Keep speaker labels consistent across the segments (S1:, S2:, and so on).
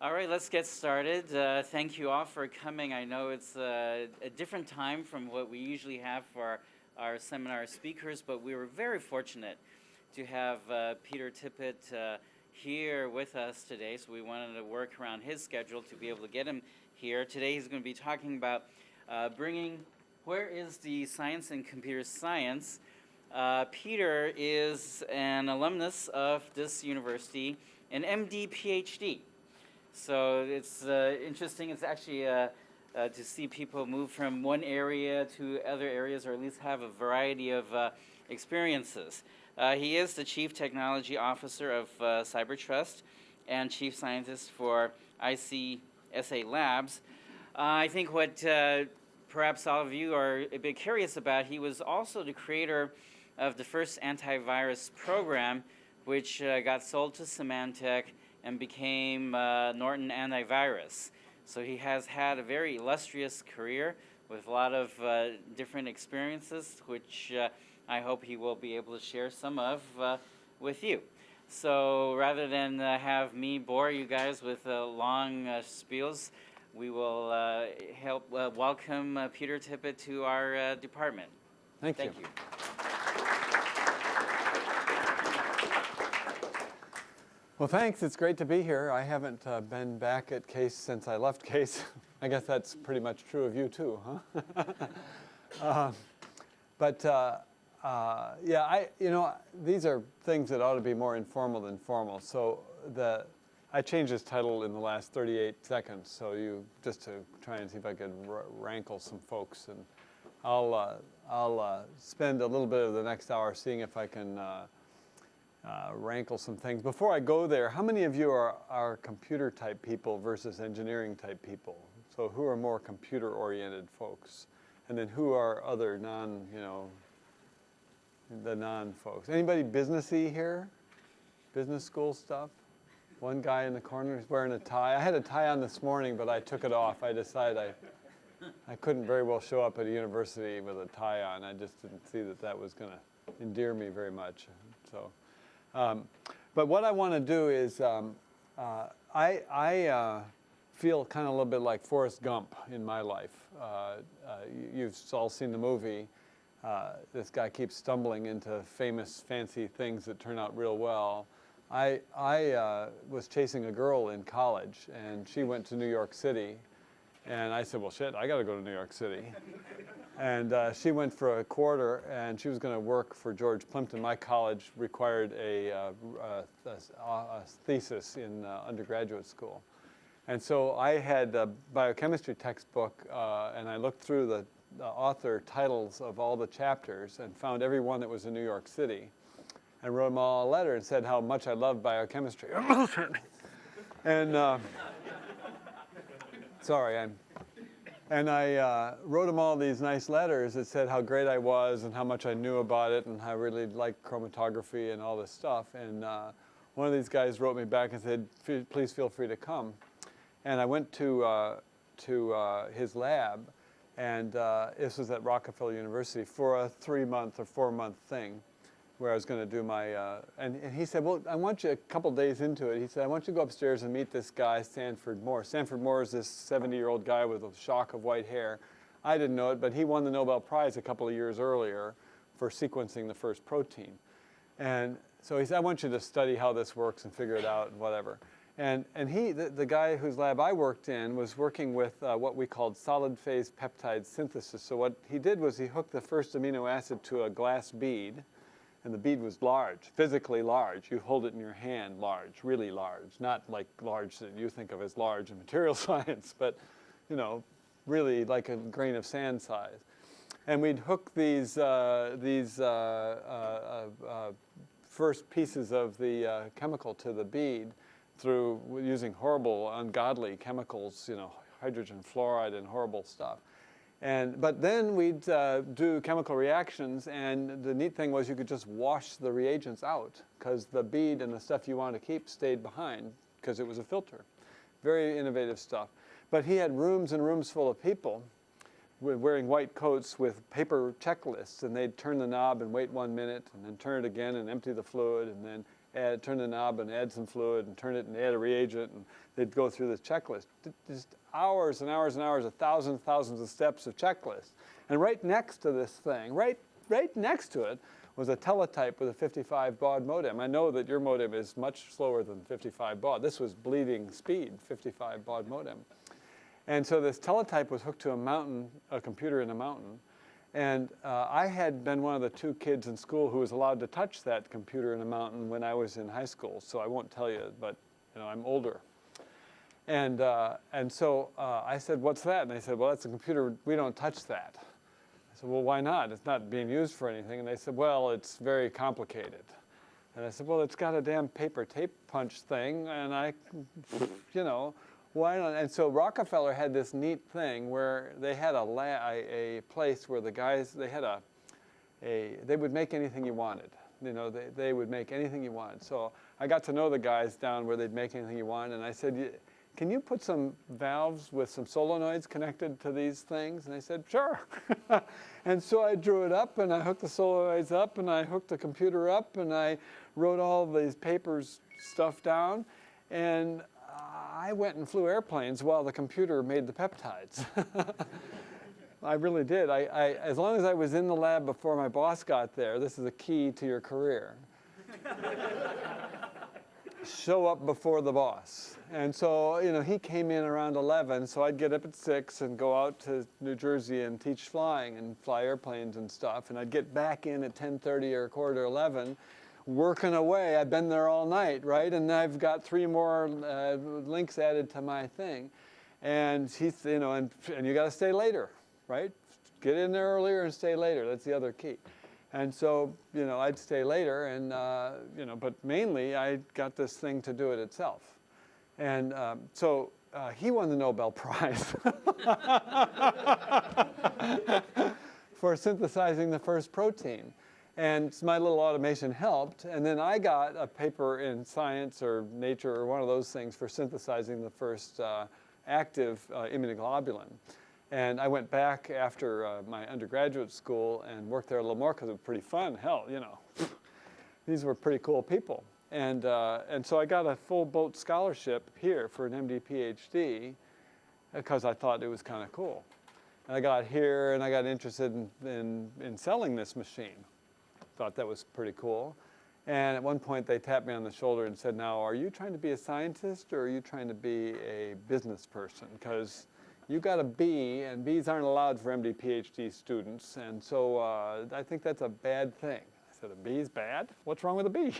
S1: All right, let's get started. Thank you all for coming. I know it's a different time from what we usually have for our seminar speakers, but we were very fortunate to have Peter Tippett here with us today, so we wanted to work around his schedule to be able to get him here. Today he's going to be talking about bringing where is the science in computer science. Peter is an alumnus of this university, an MD, PhD. So it's interesting. It's actually to see people move from one area to other areas, or at least have a variety of experiences. He is the Chief Technology Officer of Cybertrust and Chief Scientist for ICSA Labs. I think what perhaps all of you are a bit curious about, he was also the creator of the first antivirus program, which got sold to Symantec and became Norton Antivirus. So he has had a very illustrious career with a lot of different experiences, which I hope he will be able to share some of with you. So rather than have me bore you guys with long spiels, we will help welcome Peter Tippett to our department.
S2: Thank you. Well, thanks. It's great to be here. I haven't been back at CASE since I left CASE. I guess that's pretty much true of you too, huh? Yeah, these are things that ought to be more informal than formal. So I changed this title in the last 38 seconds. So just to try and see if I could rankle some folks, and I'll spend a little bit of the next hour seeing if I can rankle some things. Before I go there, how many of you are computer type people versus engineering type people? So who are more computer oriented folks? And then who are other the non-folks? Anybody businessy here? Business school stuff? One guy in the corner is wearing a tie. I had a tie on this morning, but I took it off. I decided I couldn't very well show up at a university with a tie on. I just didn't see that was going to endear me very much. So. But what I want to do is, I feel kind of a little bit like Forrest Gump in my life. You've all seen the movie. This guy keeps stumbling into famous, fancy things that turn out real well. I was chasing a girl in college, and she went to New York City. And I said, well, shit, I got to go to New York City. And she went for a quarter, and she was going to work for George Plimpton. My college required a thesis in undergraduate school. And so I had a biochemistry textbook, and I looked through the author titles of all the chapters and found every one that was in New York City, and wrote them all a letter and said how much I loved biochemistry. And sorry, I wrote them all these nice letters that said how great I was and how much I knew about it and how I really liked chromatography and all this stuff. And one of these guys wrote me back and said, please feel free to come. And I went to his lab, and this was at Rockefeller University for a 3-month or 4-month thing, where I was going to do my, and he said, well, I want you, a couple days into it, he said, I want you to go upstairs and meet this guy, Sanford Moore. Sanford Moore is this 70-year-old guy with a shock of white hair. I didn't know it, but he won the Nobel Prize a couple of years earlier for sequencing the first protein. And so he said, I want you to study how this works and figure it out and whatever. And the guy whose lab I worked in was working with what we called solid phase peptide synthesis. So what he did was he hooked the first amino acid to a glass bead, and the bead was large, physically large. You hold it in your hand, large, really large. Not like large that you think of as large in material science, but really like a grain of sand size. And we'd hook these first pieces of the chemical to the bead through using horrible, ungodly chemicals, hydrogen fluoride and horrible stuff. But then we'd do chemical reactions, and the neat thing was you could just wash the reagents out, because the bead and the stuff you wanted to keep stayed behind, because it was a filter. Very innovative stuff. But he had rooms and rooms full of people wearing white coats with paper checklists, and they'd turn the knob and wait 1 minute, and then turn it again and empty the fluid, and then turn the knob and add some fluid and turn it and add a reagent, and they'd go through this checklist. Just hours and hours and hours of thousands of steps of checklist. And right next to this thing, right next to it, was a teletype with a 55 baud modem. I know that your modem is much slower than 55 baud. This was bleeding speed, 55 baud modem. And so this teletype was hooked to a computer in a mountain. And I had been one of the 2 kids in school who was allowed to touch that computer in a mountain when I was in high school. So I won't tell you, but I'm older. And so I said, "What's that?" And they said, "Well, that's a computer. We don't touch that." I said, "Well, why not? It's not being used for anything." And they said, "Well, it's very complicated." And I said, "Well, it's got a damn paper tape punch thing, and why not?" And so Rockefeller had this neat thing where they had a place where the guys, they would make anything you wanted. They would make anything you wanted. So I got to know the guys down where they'd make anything you wanted, and I said, "Can you put some valves with some solenoids connected to these things?" And they said, "Sure." And so I drew it up, and I hooked the solenoids up, and I hooked the computer up, and I wrote all these papers stuff down, and I went and flew airplanes while the computer made the peptides. I really did. As long as I was in the lab before my boss got there, this is a key to your career. Show up before the boss. And so, he came in around 11, so I'd get up at 6 and go out to New Jersey and teach flying and fly airplanes and stuff. And I'd get back in at 10:30 or 10:45, working away. I've been there all night, right? And I've got 3 more links added to my thing. And he's, and you got to stay later, right? Get in there earlier and stay later. That's the other key. And so, I'd stay later, and but mainly I got this thing to do it itself. And so he won the Nobel Prize for synthesizing the first protein. And my little automation helped. And then I got a paper in Science or Nature or one of those things for synthesizing the first active immunoglobulin. And I went back after my undergraduate school and worked there a little more because it was pretty fun. Hell, these were pretty cool people. And so I got a full boat scholarship here for an MD PhD because I thought it was kind of cool. And I got here and I got interested in selling this machine. Thought that was pretty cool. And at one point they tapped me on the shoulder and said, "Now, are you trying to be a scientist or are you trying to be a business person? Because you got a B, and Bs aren't allowed for MD PhD students, and so I think that's a bad thing." I said, "A B's bad? What's wrong with a B?"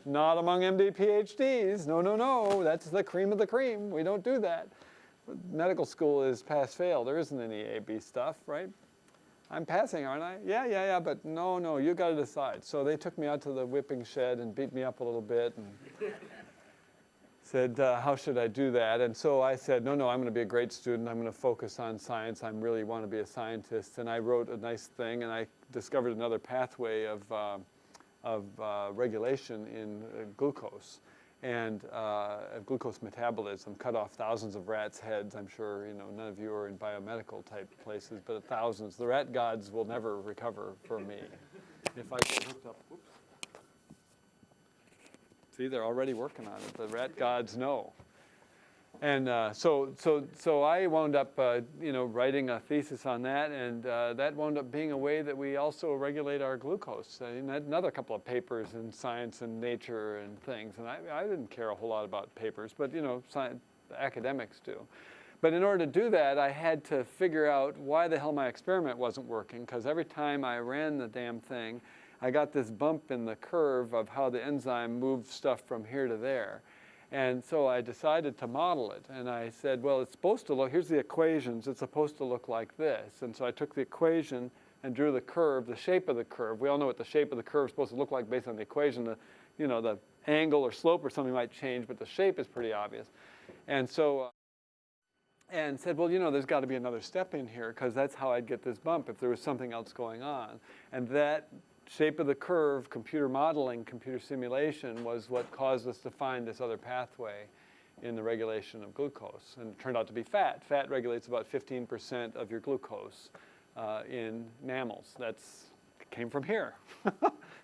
S2: "Not among MD PhDs. No, that's the cream of the cream. We don't do that. Medical school is pass-fail. There isn't any A-B stuff, right? I'm passing, aren't I? Yeah, but no, you got to decide." So they took me out to the whipping shed and beat me up a little bit and said, "How should I do that?" And so I said, no, I'm going to be a great student. I'm going to focus on science. I really want to be a scientist. And I wrote a nice thing, and I discovered another pathway of regulation in glucose and glucose metabolism. Cut off thousands of rats' heads. I'm sure none of you are in biomedical type places, but thousands. The rat gods will never recover for me. If I get hooked up, whoops. See, they're already working on it. The rat gods know. And so I wound up, writing a thesis on that, and that wound up being a way that we also regulate our glucose. And another couple of papers in Science and Nature and things. And I didn't care a whole lot about papers, but academics do. But in order to do that, I had to figure out why the hell my experiment wasn't working, because every time I ran the damn thing, I got this bump in the curve of how the enzyme moved stuff from here to there. And so I decided to model it. And I said, well, it's supposed to look, here's the equations, it's supposed to look like this. And so I took the equation and drew the curve, the shape of the curve. We all know what the shape of the curve is supposed to look like based on the equation. The angle or slope or something might change, but the shape is pretty obvious. And so, and said, well, there's got to be another step in here, because that's how I'd get this bump if there was something else going on. And that shape of the curve, computer modeling, computer simulation was what caused us to find this other pathway in the regulation of glucose. And it turned out to be fat. Fat regulates about 15% of your glucose in mammals. Came from here.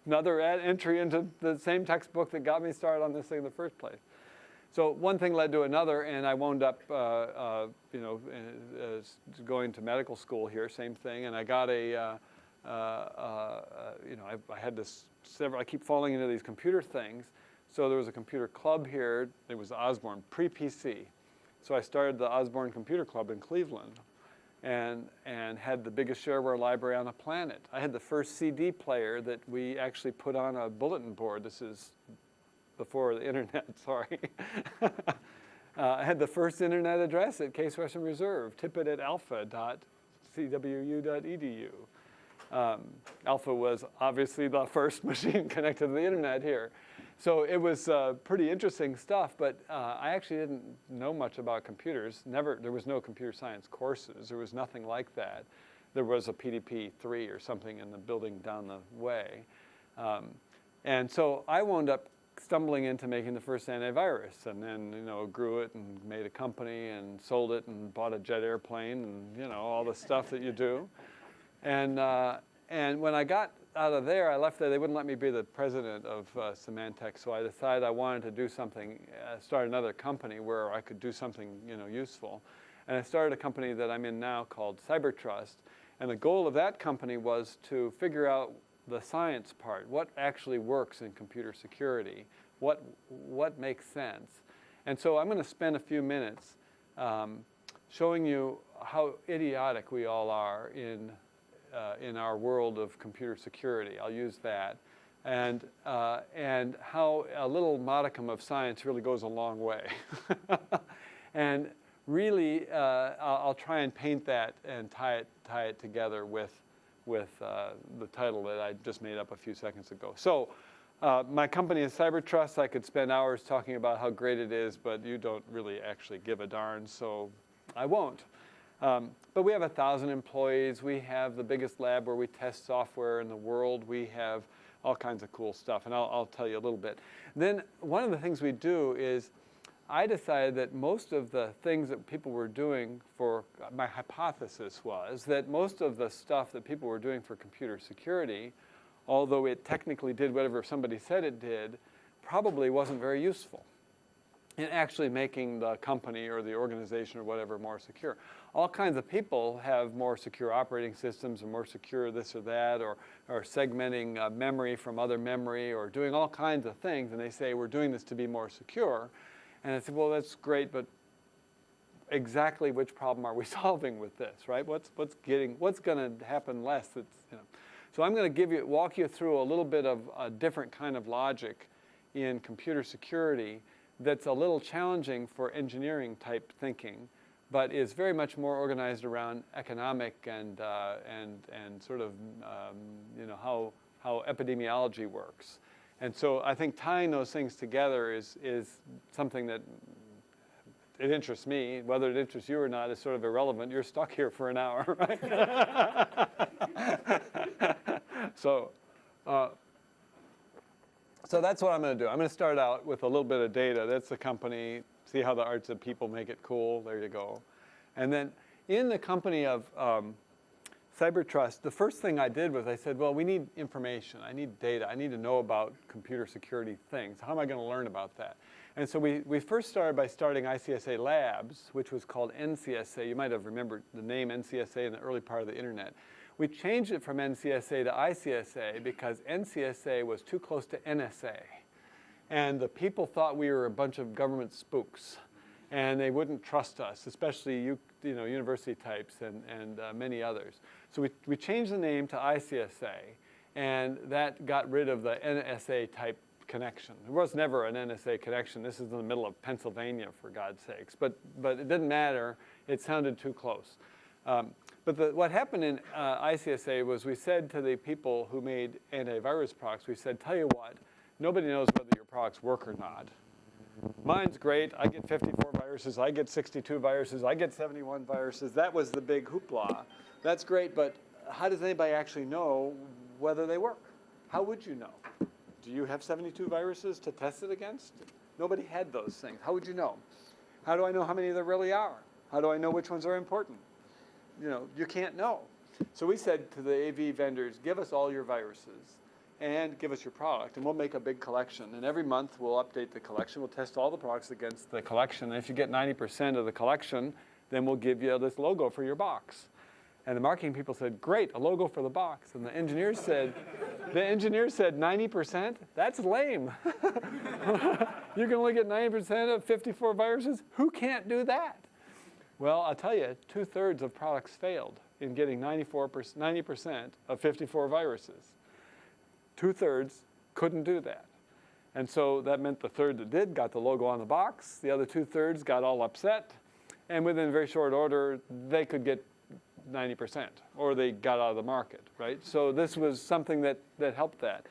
S2: another entry into the same textbook that got me started on this thing in the first place. So one thing led to another, and I wound up, going to medical school here, same thing, and I got I had this I keep falling into these computer things. So there was a computer club here. It was Osborne, pre-PC. So I started the Osborne Computer Club in Cleveland, and had the biggest shareware library on the planet. I had the first CD player that we actually put on a bulletin board. This is before the internet, sorry. I had the first internet address at Case Western Reserve, tippett@alpha.cwu.edu. Alpha was obviously the first machine connected to the internet here. So it was pretty interesting stuff, but I actually didn't know much about computers. There was no computer science courses. There was nothing like that. There was a PDP-3 or something in the building down the way. And so I wound up stumbling into making the first antivirus, and then grew it and made a company and sold it and bought a jet airplane and all the stuff that you do. And when I got out of there, I left there. They wouldn't let me be the president of Symantec, so I decided I wanted to do something, start another company where I could do something useful. And I started a company that I'm in now called Cybertrust. And the goal of that company was to figure out the science part, what actually works in computer security, what makes sense. And so I'm going to spend a few minutes showing you how idiotic we all are in our world of computer security. I'll use that. And how a little modicum of science really goes a long way. And really, I'll try and paint that and tie it together with the title that I just made up a few seconds ago. So my company is Cybertrust. I could spend hours talking about how great it is, but you don't really actually give a darn, so I won't. But we have 1,000 employees. We have the biggest lab where we test software in the world. We have all kinds of cool stuff, and I'll tell you a little bit. Then one of the things we do is I decided that most of the things that people were doing my hypothesis was that most of the stuff that people were doing for computer security, although it technically did whatever somebody said it did, probably wasn't very useful in actually making the company or the organization or whatever more secure. All kinds of people have more secure operating systems or more secure this or that, or segmenting memory from other memory, or doing all kinds of things, and they say we're doing this to be more secure. And I said, well, that's great, but exactly which problem are we solving with this, right? What's going to happen less? So I'm going to walk you through a little bit of a different kind of logic in computer security that's a little challenging for engineering type thinking, but is very much more organized around economic and sort of how epidemiology works. And so I think tying those things together is something that it interests me. Whether it interests you or not is sort of irrelevant. You're stuck here for an hour, right? So that's what I'm going to do. I'm going to start out with a little bit of data. That's the company. See how the arts of people make it cool. There you go. And then in the company of Cybertrust, the first thing I did was I said, well, we need information. I need data. I need to know about computer security things. How am I going to learn about that? And so we first started by starting ICSA Labs, which was called NCSA. You might have remembered the name NCSA in the early part of the internet. We changed it from NCSA to ICSA because NCSA was too close to NSA. And the people thought we were a bunch of government spooks. And they wouldn't trust us, especially university types and many others. So we changed the name to ICSA, and that got rid of the NSA type connection. There was never an NSA connection. This is in the middle of Pennsylvania, for God's sakes. But it didn't matter. It sounded too close. But what happened in ICSA was we said to the people who made antivirus products, we said, tell you what, nobody knows whether your products work or not. Mine's great. I get 54 viruses. I get 62 viruses. I get 71 viruses. That was the big hoopla. That's great, but how does anybody actually know whether they work? How would you know? Do you have 72 viruses to test it against? Nobody had those things. How would you know? How do I know how many there really are? How do I know which ones are important? You can't know. So we said to the AV vendors, give us all your viruses, and give us your product, and we'll make a big collection. And every month we'll update the collection. We'll test all the products against the collection. And if you get 90% of the collection, then we'll give you this logo for your box. And the marketing people said, great, a logo for the box. And the engineers said, 90%? That's lame. You can only get 90% of 54 viruses? Who can't do that? Well, I'll tell you, 2/3 of products failed in getting 90% of 54 viruses. 2/3 couldn't do that. And so that meant the third that did got the logo on the box. The other 2/3 got all upset. And within very short order, they could get 90%, or they got out of the market, right? So this was something that helped that.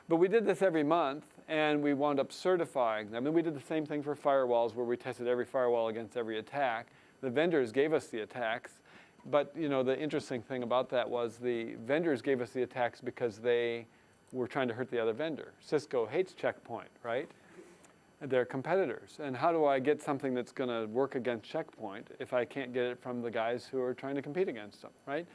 S2: But we did this every month, and we wound up certifying them. And we did the same thing for firewalls, where we tested every firewall against every attack. The vendors gave us the attacks. But the interesting thing about that was the vendors gave us the attacks because they were trying to hurt the other vendor. Cisco hates Check Point, right? They're competitors. And how do I get something that's going to work against Check Point if I can't get it from the guys who are trying to compete against them, right?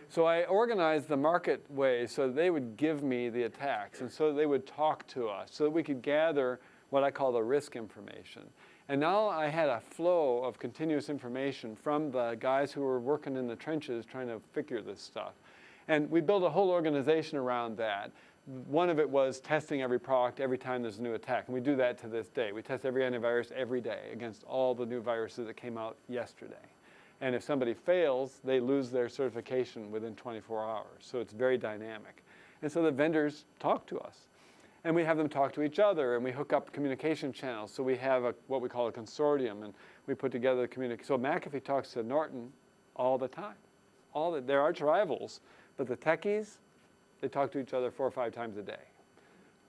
S2: So I organized the market way so they would give me the attacks, and so they would talk to us so that we could gather what I call the risk information. And now I had a flow of continuous information from the guys who were working in the trenches trying to figure this stuff. And we built a whole organization around that. One of it was testing every product every time there's a new attack. And we do that to this day. We test every antivirus every day against all the new viruses that came out yesterday. And if somebody fails, they lose their certification within 24 hours. So it's very dynamic. And so the vendors talk to us. And we have them talk to each other, and we hook up communication channels. So we have what we call a consortium, and we put together the communication. So McAfee talks to Norton all the time. They're arch rivals, but the techies, they talk to each other 4 or 5 times a day,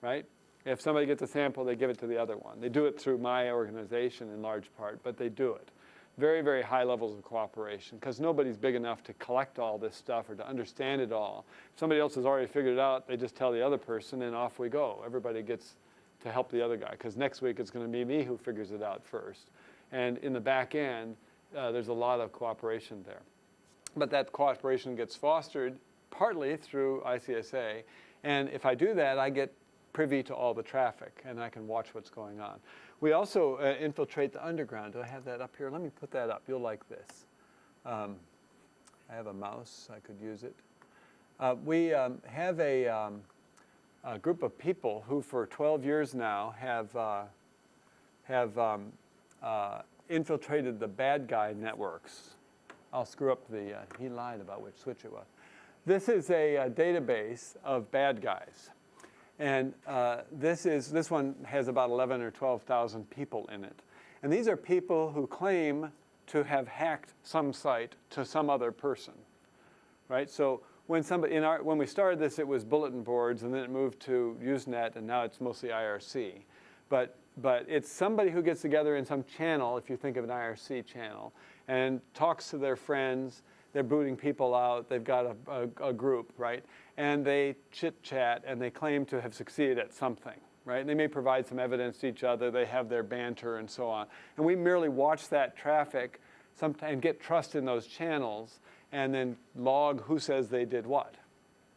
S2: right? If somebody gets a sample, they give it to the other one. They do it through my organization in large part, but they do it. Very, very high levels of cooperation, because nobody's big enough to collect all this stuff or to understand it all. If somebody else has already figured it out, they just tell the other person, and off we go. Everybody gets to help the other guy, because next week it's going to be me who figures it out first. And in the back end, there's a lot of cooperation there. But that cooperation gets fostered partly through ICSA. And if I do that, I get privy to all the traffic, and I can watch what's going on. We also infiltrate the underground. Do I have that up here? Let me put that up. You'll like this. I have a mouse. I could use it. We have a group of people who, for 12 years now, have infiltrated the bad guy networks. I'll screw up the, he lied about which switch it was. This is a database of bad guys. And this one has about 11 or 12,000 people in it. And these are people who claim to have hacked some site to some other person, right? So when we started this, it was bulletin boards, and then it moved to Usenet, and now it's mostly IRC. But it's somebody who gets together in some channel, if you think of an IRC channel, and talks to their friends. They're booting people out. They've got a group, right? And they chit-chat, and they claim to have succeeded at something, right? And they may provide some evidence to each other. They have their banter and so on. And we merely watch that traffic and get trust in those channels, and then log who says they did what,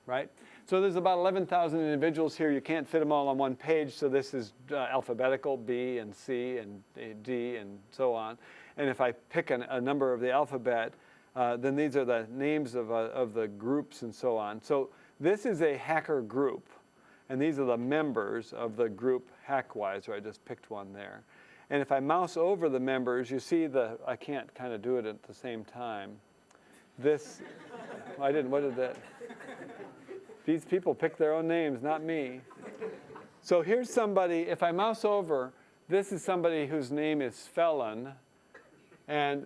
S2: right? So there's about 11,000 individuals here. You can't fit them all on one page, so this is alphabetical, B and C and D and so on. And if I pick a number of the alphabet, then these are the names of the groups and so on. So this is a hacker group, and these are the members of the group Hackwiser. I just picked one there. And if I mouse over the members, you see I can't kind of do it at the same time. I didn't, what did that? These people pick their own names, not me. So here's somebody, if I mouse over, this is somebody whose name is Felon. And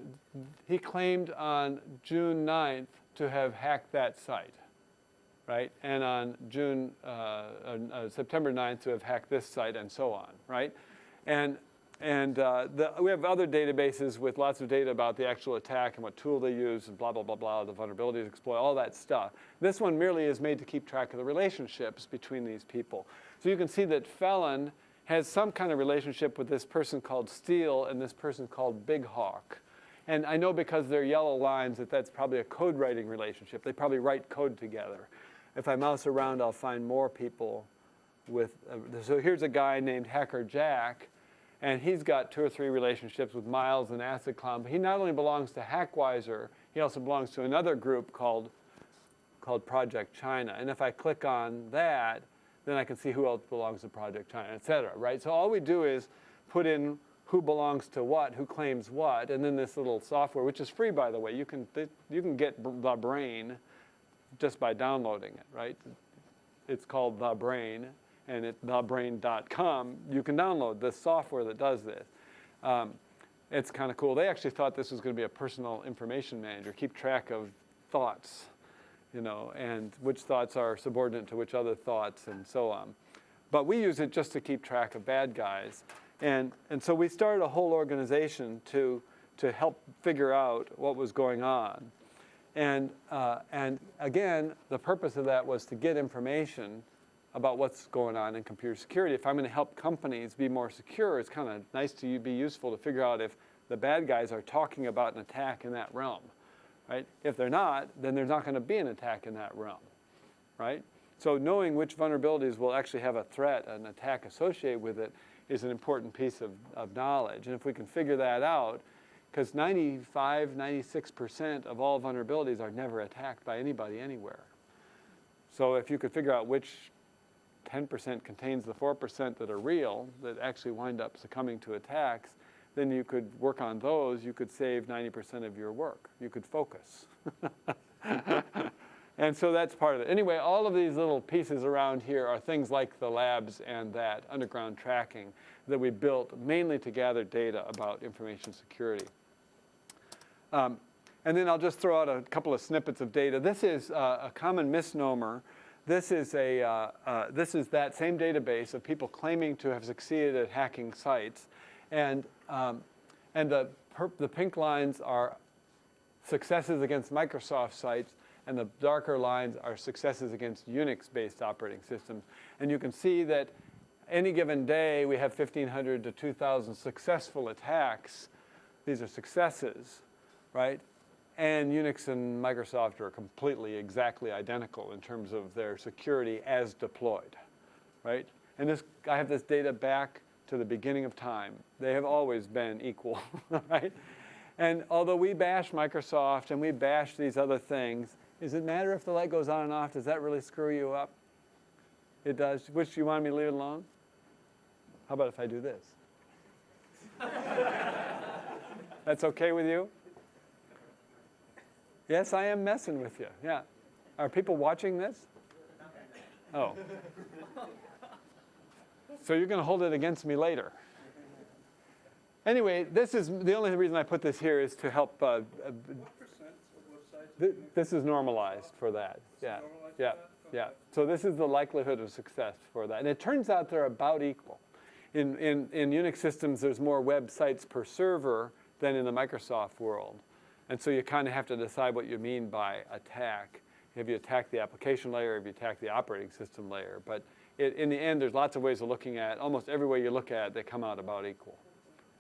S2: he claimed on June 9th to have hacked that site, right? And on September 9th to have hacked this site, and so on, right? And we have other databases with lots of data about the actual attack and what tool they use and blah, blah, blah, blah, the vulnerabilities exploit, all that stuff. This one merely is made to keep track of the relationships between these people. So you can see that Felon has some kind of relationship with this person called Steele and this person called Big Hawk. And I know because they're yellow lines that that's probably a code writing relationship. They probably write code together. If I mouse around, I'll find more people so here's a guy named Hacker Jack, and he's got 2 or 3 relationships with Miles and Acid Clown. But he not only belongs to Hackwiser, he also belongs to another group called Project China. And if I click on that, then I can see who else belongs to Project China, et cetera, right? So all we do is put in who belongs to what, who claims what, and then this little software, which is free, by the way. You can get The Brain just by downloading it, right? It's called The Brain, and at thebrain.com, you can download this software that does this. It's kind of cool. They actually thought this was going to be a personal information manager, keep track of thoughts, you know, and which thoughts are subordinate to which other thoughts, and so on. But we use it just to keep track of bad guys. And so we started a whole organization to help figure out what was going on. And again, the purpose of that was to get information about what's going on in computer security. If I'm going to help companies be more secure, it's kind of nice to be useful to figure out if the bad guys are talking about an attack in that realm, right? If they're not, then there's not going to be an attack in that realm, right? So knowing which vulnerabilities will actually have a threat, an attack associated with it, is an important piece of knowledge. And if we can figure that out, because 95, 96% of all vulnerabilities are never attacked by anybody anywhere. So if you could figure out which 10% contains the 4% that are real, that actually wind up succumbing to attacks, then you could work on those. You could save 90% of your work. You could focus. And so that's part of it. Anyway, all of these little pieces around here are things like the labs and that underground tracking that we built mainly to gather data about information security. And then I'll just throw out a couple of snippets of data. This is a common misnomer. This is that same database of people claiming to have succeeded at hacking sites. And the pink lines are successes against Microsoft sites, and the darker lines are successes against Unix-based operating systems. And you can see that any given day, we have 1,500 to 2,000 successful attacks. These are successes, right? And Unix and Microsoft are completely, exactly identical in terms of their security as deployed, right? And I have this data back to the beginning of time. They have always been equal, right? And although we bash Microsoft and we bash these other things, does it matter if the light goes on and off? Does that really screw you up? It does. Which you want me to leave it alone? How about if I do this? That's okay with you? Yes, I am messing with you. Yeah. Are people watching this? Oh. So you're going to hold it against me later. Anyway, this is the only reason I put this here is to help. This is normalized for that. Yeah, yeah, yeah. So this is the likelihood of success for that. And it turns out they're about equal. In Unix systems, there's more websites per server than in the Microsoft world. And so you kind of have to decide what you mean by attack. If you attack the application layer, if you attack the operating system layer. But in the end, there's lots of ways of looking at it. Almost every way you look at it, they come out about equal.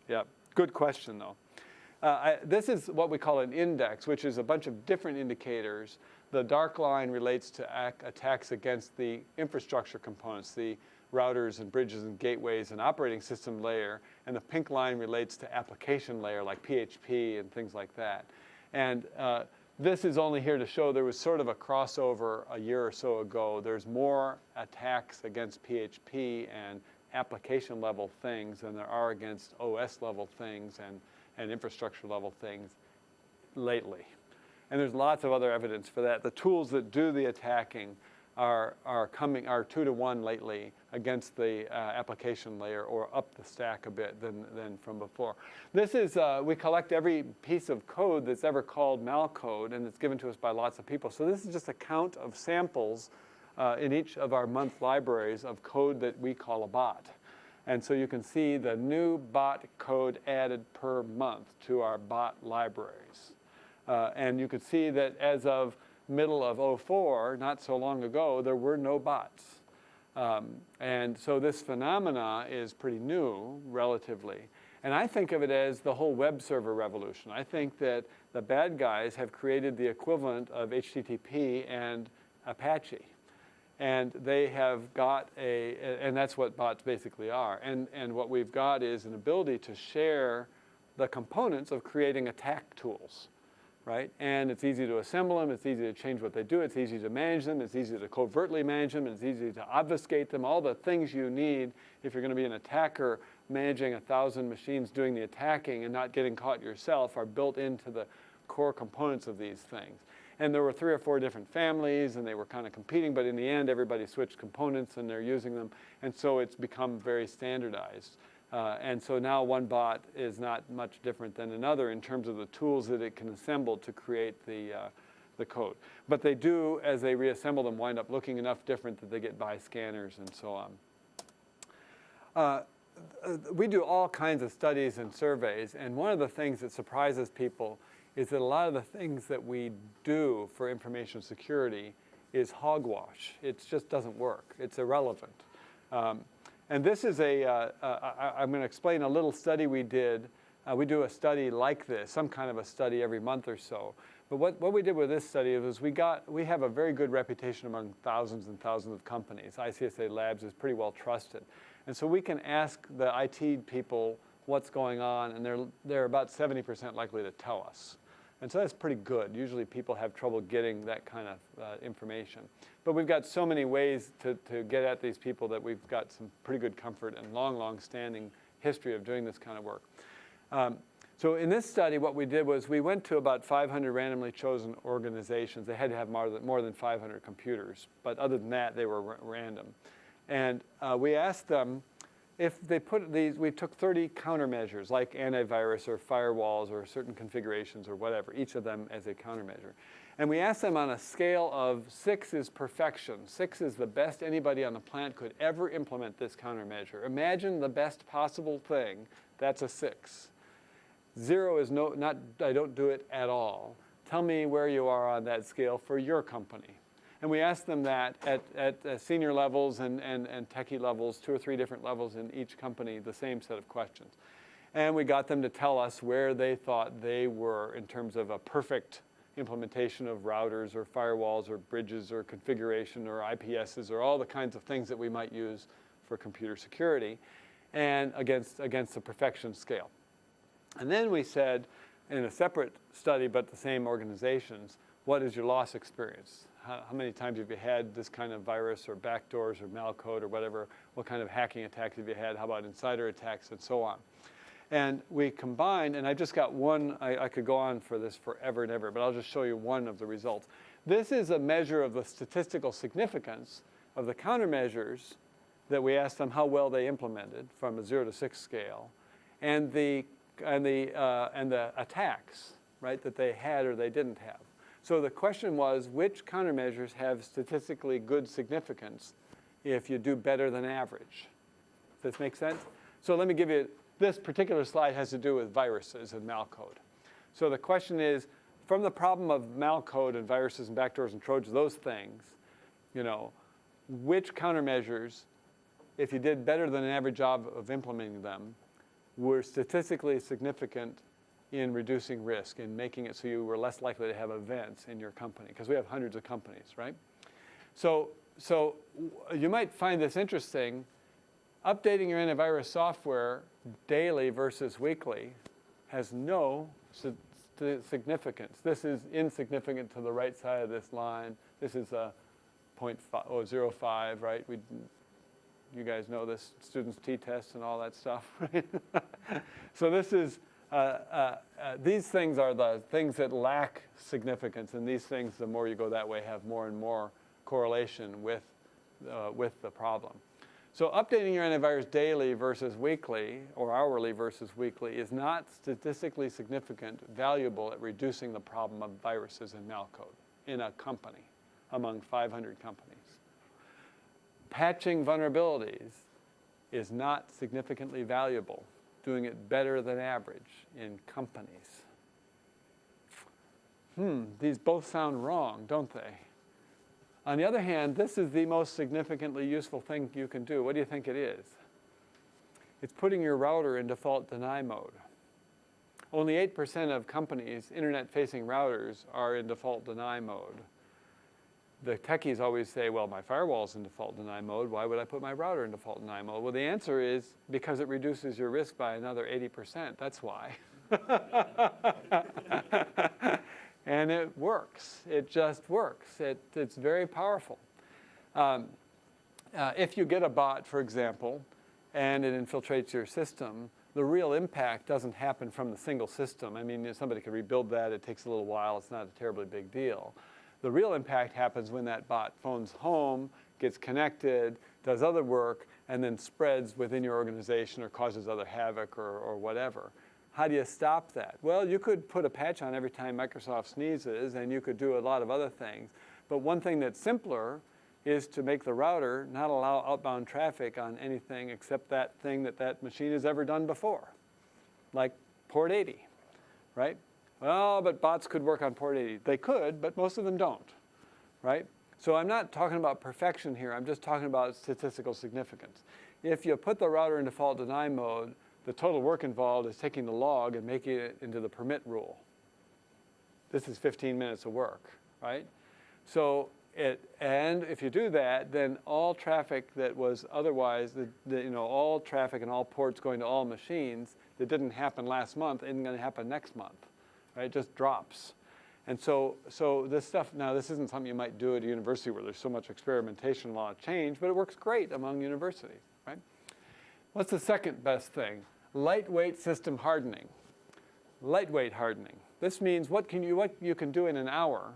S2: Yeah, good question, though. This is what we call an index, which is a bunch of different indicators. The dark line relates to attacks against the infrastructure components, the routers and bridges and gateways and operating system layer. And the pink line relates to application layer, like PHP and things like that. And this is only here to show there was sort of a crossover a year or so ago. There's more attacks against PHP and application level things than there are against OS level things and infrastructure level things lately. And there's lots of other evidence for that. The tools that do the attacking are 2 to 1 lately against the application layer, or up the stack a bit than from before. This is, we collect every piece of code that's ever called malcode, and it's given to us by lots of people. So this is just a count of samples in each of our month libraries of code that we call a bot. And so you can see the new bot code added per month to our bot libraries. And you can see that as of middle of 2004, not so long ago, there were no bots. And so this phenomena is pretty new, relatively. And I think of it as the whole web server revolution. I think that the bad guys have created the equivalent of HTTP and Apache. And they have got and that's what bots basically are. And what we've got is an ability to share the components of creating attack tools, right? And it's easy to assemble them, it's easy to change what they do, it's easy to manage them, it's easy to covertly manage them, it's easy to obfuscate them. All the things you need if you're going to be an attacker managing 1,000 machines doing the attacking and not getting caught yourself are built into the core components of these things. And there were 3 or 4 different families, and they were kind of competing, but in the end, everybody switched components, and they're using them. And so it's become very standardized. And so now one bot is not much different than another in terms of the tools that it can assemble to create the code. But they do, as they reassemble them, wind up looking enough different that they get by scanners and so on. We do all kinds of studies and surveys, and one of the things that surprises people is that a lot of the things that we do for information security is hogwash. It just doesn't work. It's irrelevant. And this is I'm going to explain a little study we did. We do a study like this, some kind of a study every month or so. But what we did with this study was we have a very good reputation among thousands and thousands of companies. ICSA Labs is pretty well trusted. And so we can ask the IT people what's going on, and they're about 70% likely to tell us. And so that's pretty good. Usually people have trouble getting that kind of information. But we've got so many ways to get at these people that we've got some pretty good comfort and long standing history of doing this kind of work. So in this study, what we did was we went to about 500 randomly chosen organizations. They had to have more than 500 computers. But other than that, they were random. And we asked them, if they put we took 30 countermeasures like antivirus or firewalls or certain configurations or whatever, each of them as a countermeasure. And we asked them on a scale of 6 is perfection. 6 is the best anybody on the planet could ever implement this countermeasure. Imagine the best possible thing. That's a 6. 0 is I don't do it at all. Tell me where you are on that scale for your company. And we asked them that at senior levels and techie levels, 2 or 3 different levels in each company, the same set of questions. And we got them to tell us where they thought they were in terms of a perfect implementation of routers or firewalls or bridges or configuration or IPSs or all the kinds of things that we might use for computer security, and against the perfection scale. And then we said, in a separate study but the same organizations, what is your loss experience? How many times have you had this kind of virus or backdoors or malcode or whatever? What kind of hacking attacks have you had? How about insider attacks and so on? And we combined, and I just got one. I could go on for this forever and ever, but I'll just show you one of the results. This is a measure of the statistical significance of the countermeasures that we asked them how well they implemented from a 0 to 6 scale, and the attacks, right, that they had or they didn't have. So the question was, which countermeasures have statistically good significance if you do better than average? Does this make sense? So let me give you, this particular slide has to do with viruses and malcode. So the question is, from the problem of malcode and viruses and backdoors and trojans, those things, which countermeasures, if you did better than an average job of implementing them, were statistically significant in reducing risk, in making it so you were less likely to have events in your company, because we have hundreds of companies, right? So you might find this interesting. Updating your antivirus software daily versus weekly has no significance. This is insignificant to the right side of this line. This is a 0.05, right? You guys know this, students' t-tests and all that stuff, right? So this is, these things are the things that lack significance, and these things, the more you go that way, have more and more correlation with the problem. So updating your antivirus daily versus weekly, or hourly versus weekly, is not statistically significant, valuable at reducing the problem of viruses and malcode in a company, among 500 companies. Patching vulnerabilities is not significantly valuable, doing it better than average in companies. These both sound wrong, don't they? On the other hand, this is the most significantly useful thing you can do. What do you think it is? It's putting your router in default deny mode. Only 8% of companies, internet-facing routers, are in default deny mode. the techies always say, well, my firewall's in default deny mode. Why would I put my router in default deny mode? Well, the answer is because it reduces your risk by another 80%. That's why. And it works. It just works. It's very powerful. If you get a bot, for example, and it infiltrates your system, the real impact doesn't happen from the single system. I mean, somebody could rebuild that. It takes a little while. It's not a terribly big deal. The real impact happens when that bot phones home, gets connected, does other work, and then spreads within your organization or causes other havoc or whatever. How do you stop that? Well, you could put a patch on every time Microsoft sneezes, and you could do a lot of other things. But one thing that's simpler is to make the router not allow outbound traffic on anything except that thing that machine has ever done before, like port 80, right? Well, but bots could work on port 80. They could, but most of them don't, right? So I'm not talking about perfection here. I'm just talking about statistical significance. If you put the router in default deny mode, the total work involved is taking the log and making it into the permit rule. This is 15 minutes of work, right? So and if you do that, then all traffic that was otherwise, all traffic and all ports going to all machines that didn't happen last month isn't going to happen next month, right? It just drops. And so this stuff, now this isn't something you might do at a university where there's so much experimentation, a lot of change, but it works great among universities, right? What's the second best thing? Lightweight system hardening. Lightweight hardening. This means what you can do in an hour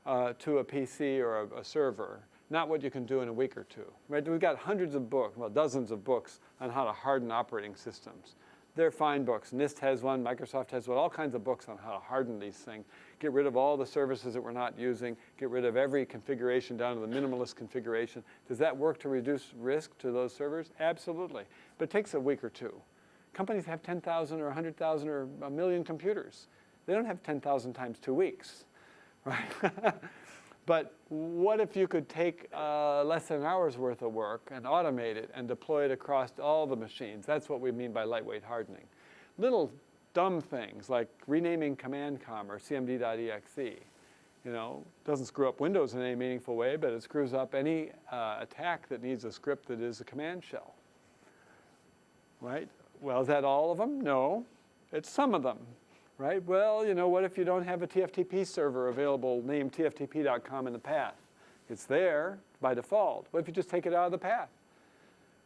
S2: to a PC or a server, not what you can do in a week or two. Right? We've got hundreds of books, well, dozens of books on how to harden operating systems. They're fine books. NIST has one, Microsoft has one, all kinds of books on how to harden these things. Get rid of all the services that we're not using. Get rid of every configuration down to the minimalist configuration. Does that work to reduce risk to those servers? Absolutely. But it takes a week or two. Companies have 10,000 or 100,000 or a million computers. They don't have 10,000 times 2 weeks, right? But what if you could take less than an hour's worth of work and automate it and deploy it across all the machines? That's what we mean by lightweight hardening. Little dumb things like renaming CommandCom or cmd.exe. Doesn't screw up Windows in any meaningful way, but it screws up any attack that needs a script that is a command shell, right? Well, is that all of them? No, it's some of them, right? Well, what if you don't have a TFTP server available named tftp.com in the path? It's there by default. What if you just take it out of the path?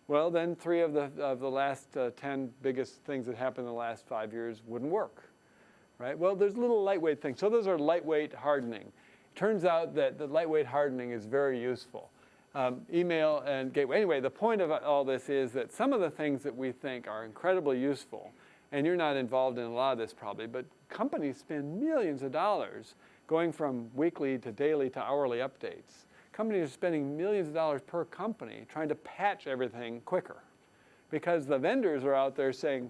S2: Well, then 3 of the last 10 biggest things that happened in the last 5 years wouldn't work, right? Well, there's little lightweight things. So those are lightweight hardening. Turns out that the lightweight hardening is very useful. Email and gateway. Anyway, the point of all this is that some of the things that we think are incredibly useful, and you're not involved in a lot of this probably, but companies spend millions of dollars going from weekly to daily to hourly updates. Companies are spending millions of dollars per company trying to patch everything quicker because the vendors are out there saying,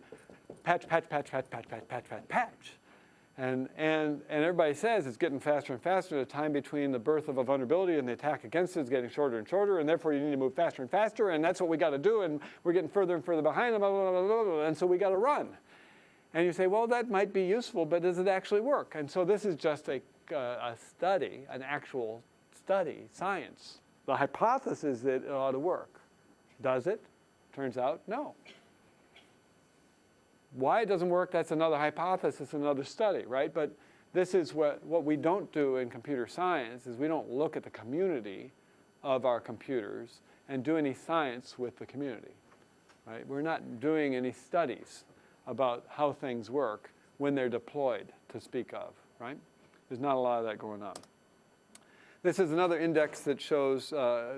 S2: patch, patch, patch, patch, patch, patch, patch, patch, patch. And everybody says it's getting faster and faster. The time between the birth of a vulnerability and the attack against it is getting shorter and shorter, and therefore you need to move faster and faster, and that's what we got to do, and we're getting further and further behind, blah, blah, blah, blah, blah, and so we got to run. And you say, well, that might be useful, but does it actually work? And so this is just a study, an actual study, science. The hypothesis is that it ought to work. Does it? Turns out, no. Why it doesn't work, that's another hypothesis, another study, right? But this is what we don't do in computer science is we don't look at the community of our computers and do any science with the community, right? We're not doing any studies about how things work when they're deployed to speak of, right? There's not a lot of that going on. This is another index that shows,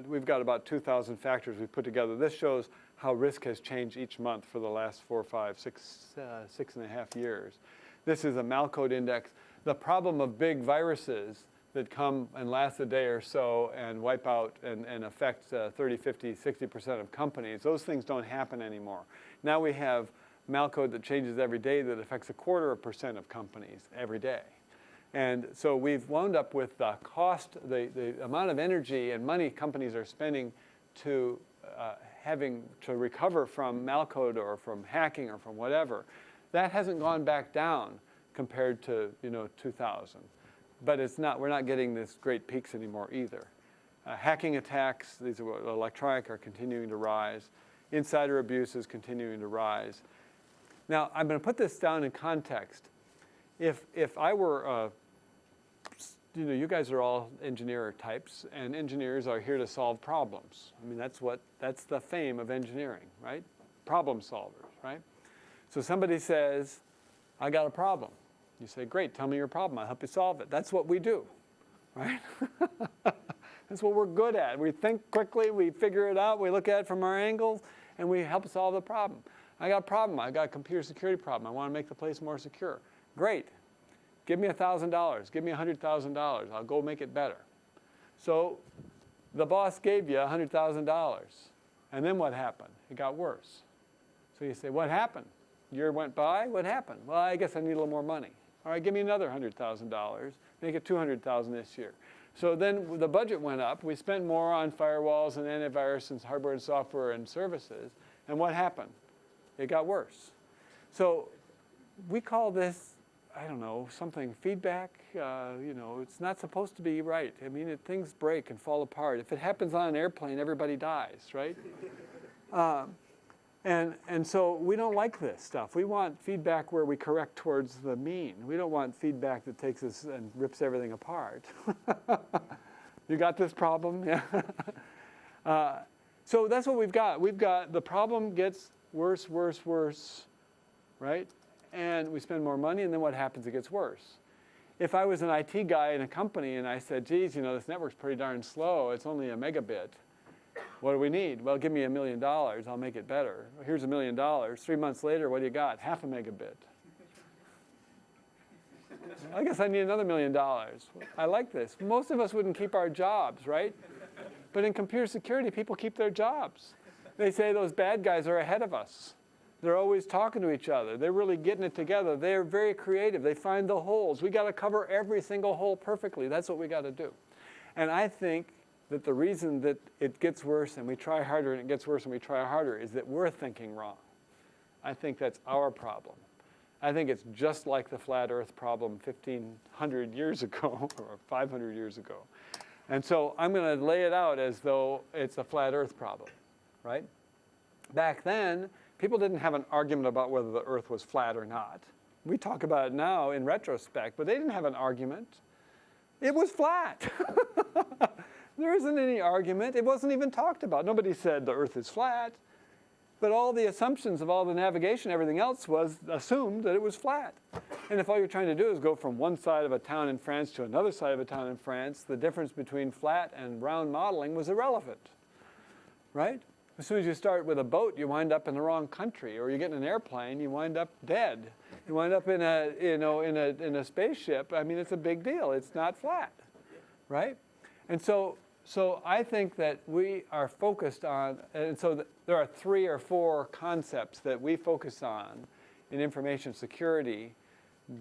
S2: we've got about 2,000 factors we put together. This shows how risk has changed each month for the last 4, 5, 6, 6.5 years. This is a malcode index. The problem of big viruses that come and last a day or so and wipe out and affect 30, 50, 60% of companies, those things don't happen anymore. Now we have malcode that changes every day that affects 0.25% of companies every day. And so we've wound up with the cost, the amount of energy and money companies are spending to having to recover from malcode or from hacking or from whatever. That hasn't gone back down compared to 2000. But it's not, we're not getting this great peaks anymore either. Hacking attacks, these are electronic, are continuing to rise. Insider abuse is continuing to rise. Now, I'm going to put this down in context. If I were, you guys are all engineer types, and engineers are here to solve problems. I mean, that's the fame of engineering, right? Problem solvers, right? So somebody says, I got a problem. You say, great, tell me your problem. I'll help you solve it. That's what we do, right? That's what we're good at. We think quickly, we figure it out, we look at it from our angles, and we help solve the problem. I got a problem. I got a computer security problem. I want to make the place more secure. Great. Give me $1,000. Give me $100,000. I'll go make it better. So the boss gave you $100,000. And then what happened? It got worse. So you say, what happened? Year went by. What happened? Well, I guess I need a little more money. All right, give me another $100,000. Make it $200,000 this year. So then the budget went up. We spent more on firewalls and antivirus and hardware and software and services. And what happened? It got worse. So we call this, I don't know, something feedback. It's not supposed to be right. I mean, things break and fall apart. If it happens on an airplane, everybody dies, right? And so we don't like this stuff. We want feedback where we correct towards the mean. We don't want feedback that takes us and rips everything apart. You got this problem? Yeah. So that's what we've got. We've got the problem gets worse, worse, worse, right? And we spend more money, and then what happens? It gets worse. If I was an IT guy in a company and I said, geez, this network's pretty darn slow. It's only a megabit. What do we need? Well, give me $1 million. I'll make it better. Here's $1 million. 3 months later, what do you got? Half a megabit. I guess I need another $1 million. I like this. Most of us wouldn't keep our jobs, right? But in computer security, people keep their jobs. They say those bad guys are ahead of us. They're always talking to each other. They're really getting it together. They're very creative. They find the holes. We got to cover every single hole perfectly. That's what we got to do. And I think that the reason that it gets worse and we try harder and it gets worse and we try harder is that we're thinking wrong. I think that's our problem. I think it's just like the flat earth problem 1,500 years ago or 500 years ago. And so I'm going to lay it out as though it's a flat earth problem, right? Back then, people didn't have an argument about whether the earth was flat or not. We talk about it now in retrospect, but they didn't have an argument. It was flat. There isn't any argument. It wasn't even talked about. Nobody said the earth is flat. But all the assumptions of all the navigation, everything else was assumed that it was flat. And if all you're trying to do is go from one side of a town in France to another side of a town in France, the difference between flat and round modeling was irrelevant, right? As soon as you start with a boat, you wind up in the wrong country, or you get in an airplane, you wind up dead. You wind up in a spaceship. I mean, it's a big deal. It's not flat, right? And so I think that we are focused on, and so there are 3 or 4 concepts that we focus on in information security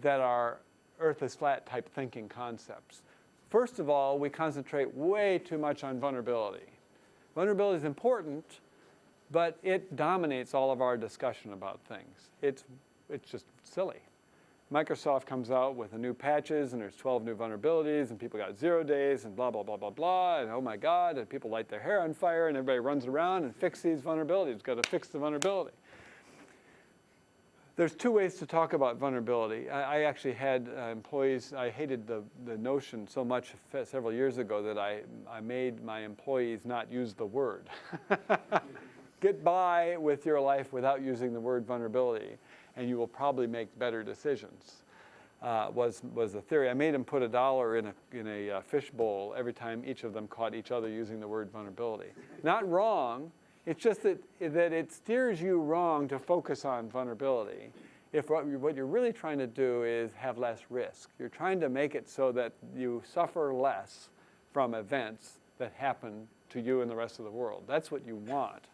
S2: that are earth is flat type thinking concepts. First of all, we concentrate way too much on vulnerability. Vulnerability is important, but it dominates all of our discussion about things. It's just silly. Microsoft comes out with the new patches, and there's 12 new vulnerabilities, and people got 0 days, and blah, blah, blah, blah, blah, and oh my God, and people light their hair on fire, and everybody runs around and fix these vulnerabilities. Got to fix the vulnerability. There's 2 ways to talk about vulnerability. I actually had employees, I hated the notion so much several years ago that I made my employees not use the word. Get by with your life without using the word vulnerability, and you will probably make better decisions, was the theory. I made them put $1 in a fish bowl every time each of them caught each other using the word vulnerability. Not wrong. It's just that it steers you wrong to focus on vulnerability. If what you're really trying to do is have less risk. You're trying to make it so that you suffer less from events that happen to you and the rest of the world. That's what you want,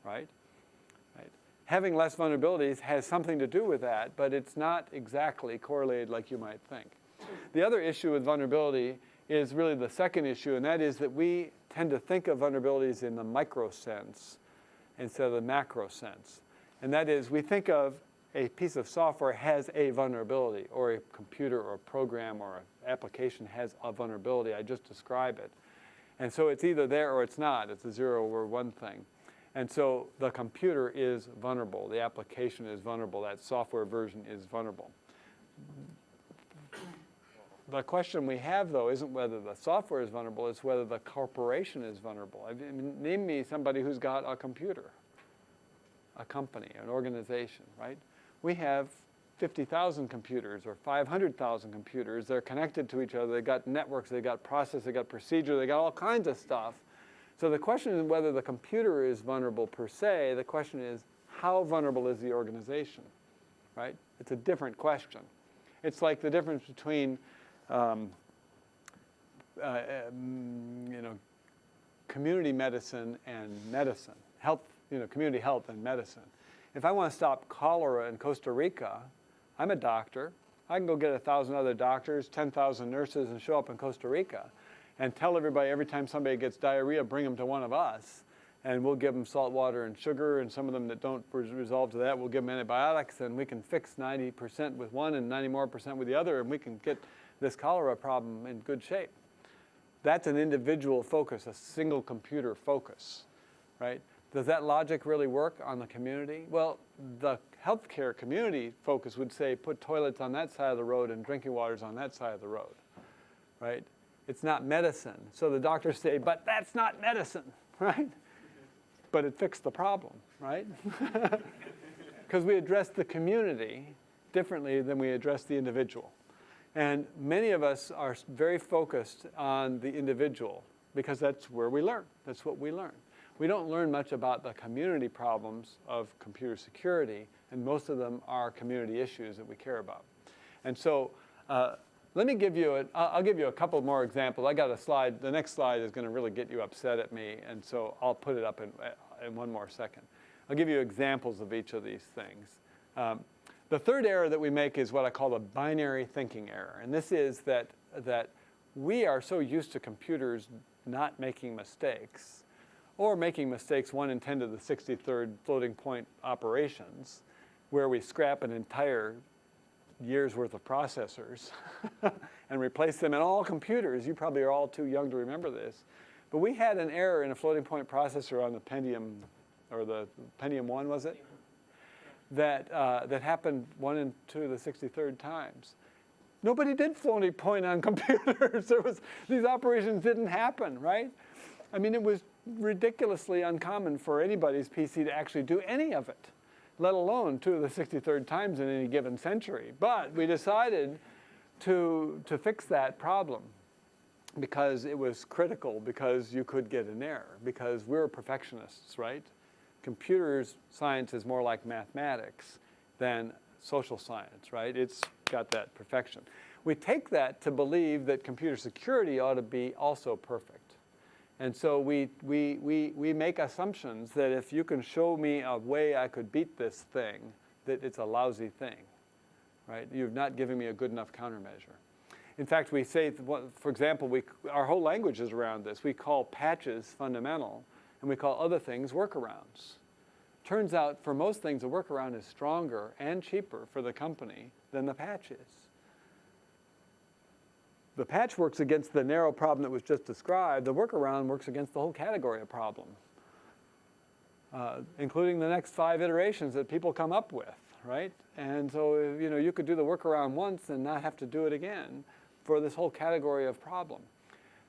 S2: right? Having less vulnerabilities has something to do with that, but it's not exactly correlated like you might think. The other issue with vulnerability is really the second issue, and that is that we tend to think of vulnerabilities in the micro sense instead of the macro sense. And that is, we think of a piece of software has a vulnerability, or a computer or a program or an application has a vulnerability. I just described it. And so it's either there or it's not. It's a 0 or 1 thing. And so the computer is vulnerable. The application is vulnerable. That software version is vulnerable. The question we have, though, isn't whether the software is vulnerable. It's whether the corporation is vulnerable. I mean, name me somebody who's got a computer, a company, an organization, right? We have 50,000 computers or 500,000 computers. They're connected to each other. They've got networks. They've got process. They've got procedure. They've got all kinds of stuff. So the question isn't whether the computer is vulnerable per se. The question is, how vulnerable is the organization, right? It's a different question. It's like the difference between community medicine and medicine, health, community health and medicine. If I want to stop cholera in Costa Rica, I'm a doctor. I can go get 1,000 other doctors, 10,000 nurses, and show up in Costa Rica and tell everybody every time somebody gets diarrhea, bring them to one of us. And we'll give them salt water and sugar, and some of them that don't resolve to that, we'll give them antibiotics, and we can fix 90% with one and 90% more with the other, and we can get this cholera problem in good shape. That's an individual focus, a single computer focus, right? Does that logic really work on the community? Well, the healthcare community focus would say put toilets on that side of the road and drinking waters on that side of the road, right? It's not medicine. So the doctors say, but that's not medicine, right? But it fixed the problem, right? Because we address the community differently than we address the individual. And many of us are very focused on the individual because that's where we learn. That's what we learn. We don't learn much about the community problems of computer security, and most of them are community issues that we care about. And so let me give you I'll give you a couple more examples. I got a slide. The next slide is going to really get you upset at me, and so I'll put it up in one more second. I'll give you examples of each of these things. The third error that we make is what I call the binary thinking error. And this is that we are so used to computers not making mistakes, or making mistakes 1 in 10 to the 63rd floating point operations, where we scrap an entire year's worth of processors and replace them in all computers. You probably are all too young to remember this. But we had an error in a floating point processor on the Pentium, or the Pentium 1, was it? That happened 1 in 2 to the 63rd times. Nobody did floating point on computers. These operations didn't happen, right? I mean, it was ridiculously uncommon for anybody's PC to actually do any of it, let alone 2 to the 63rd times in any given century. But we decided to fix that problem because it was critical, because you could get an error, because we're perfectionists, right? Computer science is more like mathematics than social science, right? It's got that perfection. We take that to believe that computer security ought to be also perfect. And so we make assumptions that if you can show me a way I could beat this thing, that it's a lousy thing, right? You've not given me a good enough countermeasure. In fact, we say, for example, our whole language is around this. We call patches fundamental, and we call other things workarounds. Turns out, for most things, a workaround is stronger and cheaper for the company than the patch is. The patch works against the narrow problem that was just described. The workaround works against the whole category of problem, including the next 5 iterations that people come up with, right? And so, you could do the workaround once and not have to do it again for this whole category of problem.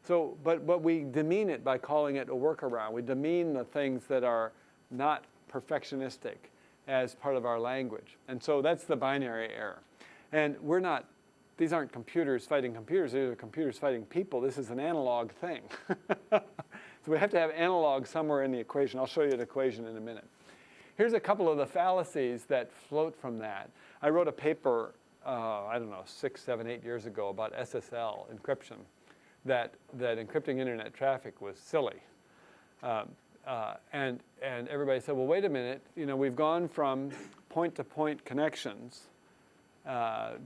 S2: So, but we demean it by calling it a workaround. We demean the things that are not perfectionistic as part of our language. And so that's the binary error. And these aren't computers fighting computers. These are computers fighting people. This is an analog thing. So we have to have analog somewhere in the equation. I'll show you an equation in a minute. Here's a couple of the fallacies that float from that. I wrote a paper, 6, 7, 8 years ago about SSL encryption, that encrypting internet traffic was silly. And everybody said, well, wait a minute. We've gone from point-to-point connections,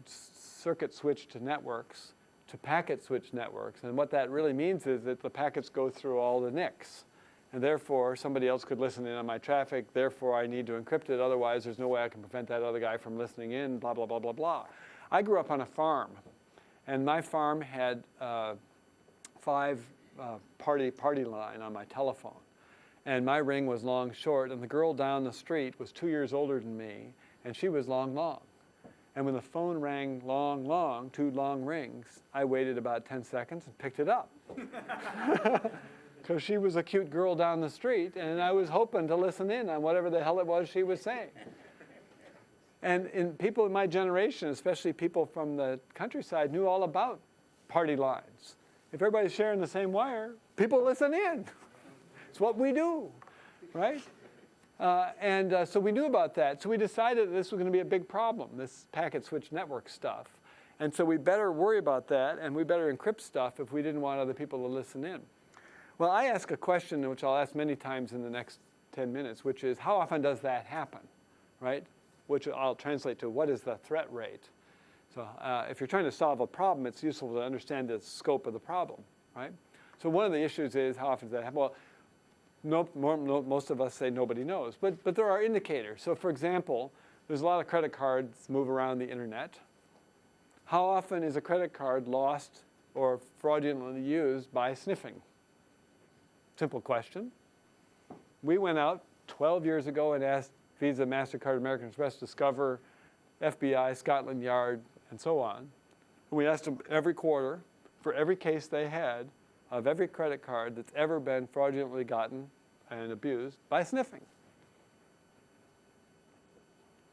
S2: circuit switch to networks, to packet switch networks. And what that really means is that the packets go through all the NICs. And therefore, somebody else could listen in on my traffic. Therefore, I need to encrypt it. Otherwise, there's no way I can prevent that other guy from listening in, blah, blah, blah, blah, blah. I grew up on a farm. And my farm had 5 party line on my telephone. And my ring was long short, and the girl down the street was 2 years older than me, and she was long long. And when the phone rang long long, 2 long rings, I waited about 10 seconds and picked it up. Because she was a cute girl down the street, and I was hoping to listen in on whatever the hell it was she was saying. And people in my generation, especially people from the countryside, knew all about party lines. If everybody's sharing the same wire, people listen in. It's what we do, right? So we knew about that. So we decided that this was going to be a big problem, this packet switch network stuff. And so we better worry about that, and we better encrypt stuff if we didn't want other people to listen in. Well, I ask a question, which I'll ask many times in the next 10 minutes, which is, how often does that happen, right? Which I'll translate to, what is the threat rate? So if you're trying to solve a problem, it's useful to understand the scope of the problem, right? So one of the issues is, how often does that happen? Well, most of us say nobody knows, but there are indicators. So for example, there's a lot of credit cards move around the internet. How often is a credit card lost or fraudulently used by sniffing? Simple question. We went out 12 years ago and asked Visa, MasterCard, American Express, Discover, FBI, Scotland Yard, and so on. And we asked them every quarter for every case they had of every credit card that's ever been fraudulently gotten and abused by sniffing.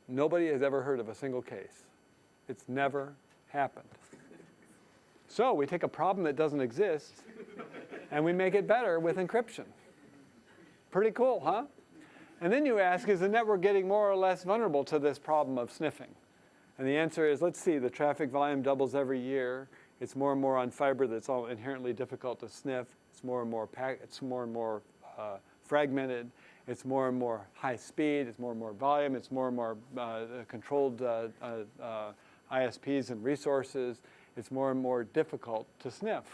S2: Nobody has ever heard of a single case. It's never happened. So we take a problem that doesn't exist and we make it better with encryption. Pretty cool, huh? And then you ask, is the network getting more or less vulnerable to this problem of sniffing? And the answer is, let's see, the traffic volume doubles every year. It's more and more on fiber that's all inherently difficult to sniff. It's more and more fragmented. It's more and more high speed. It's more and more volume. It's more and more controlled ISPs and resources. It's more and more difficult to sniff.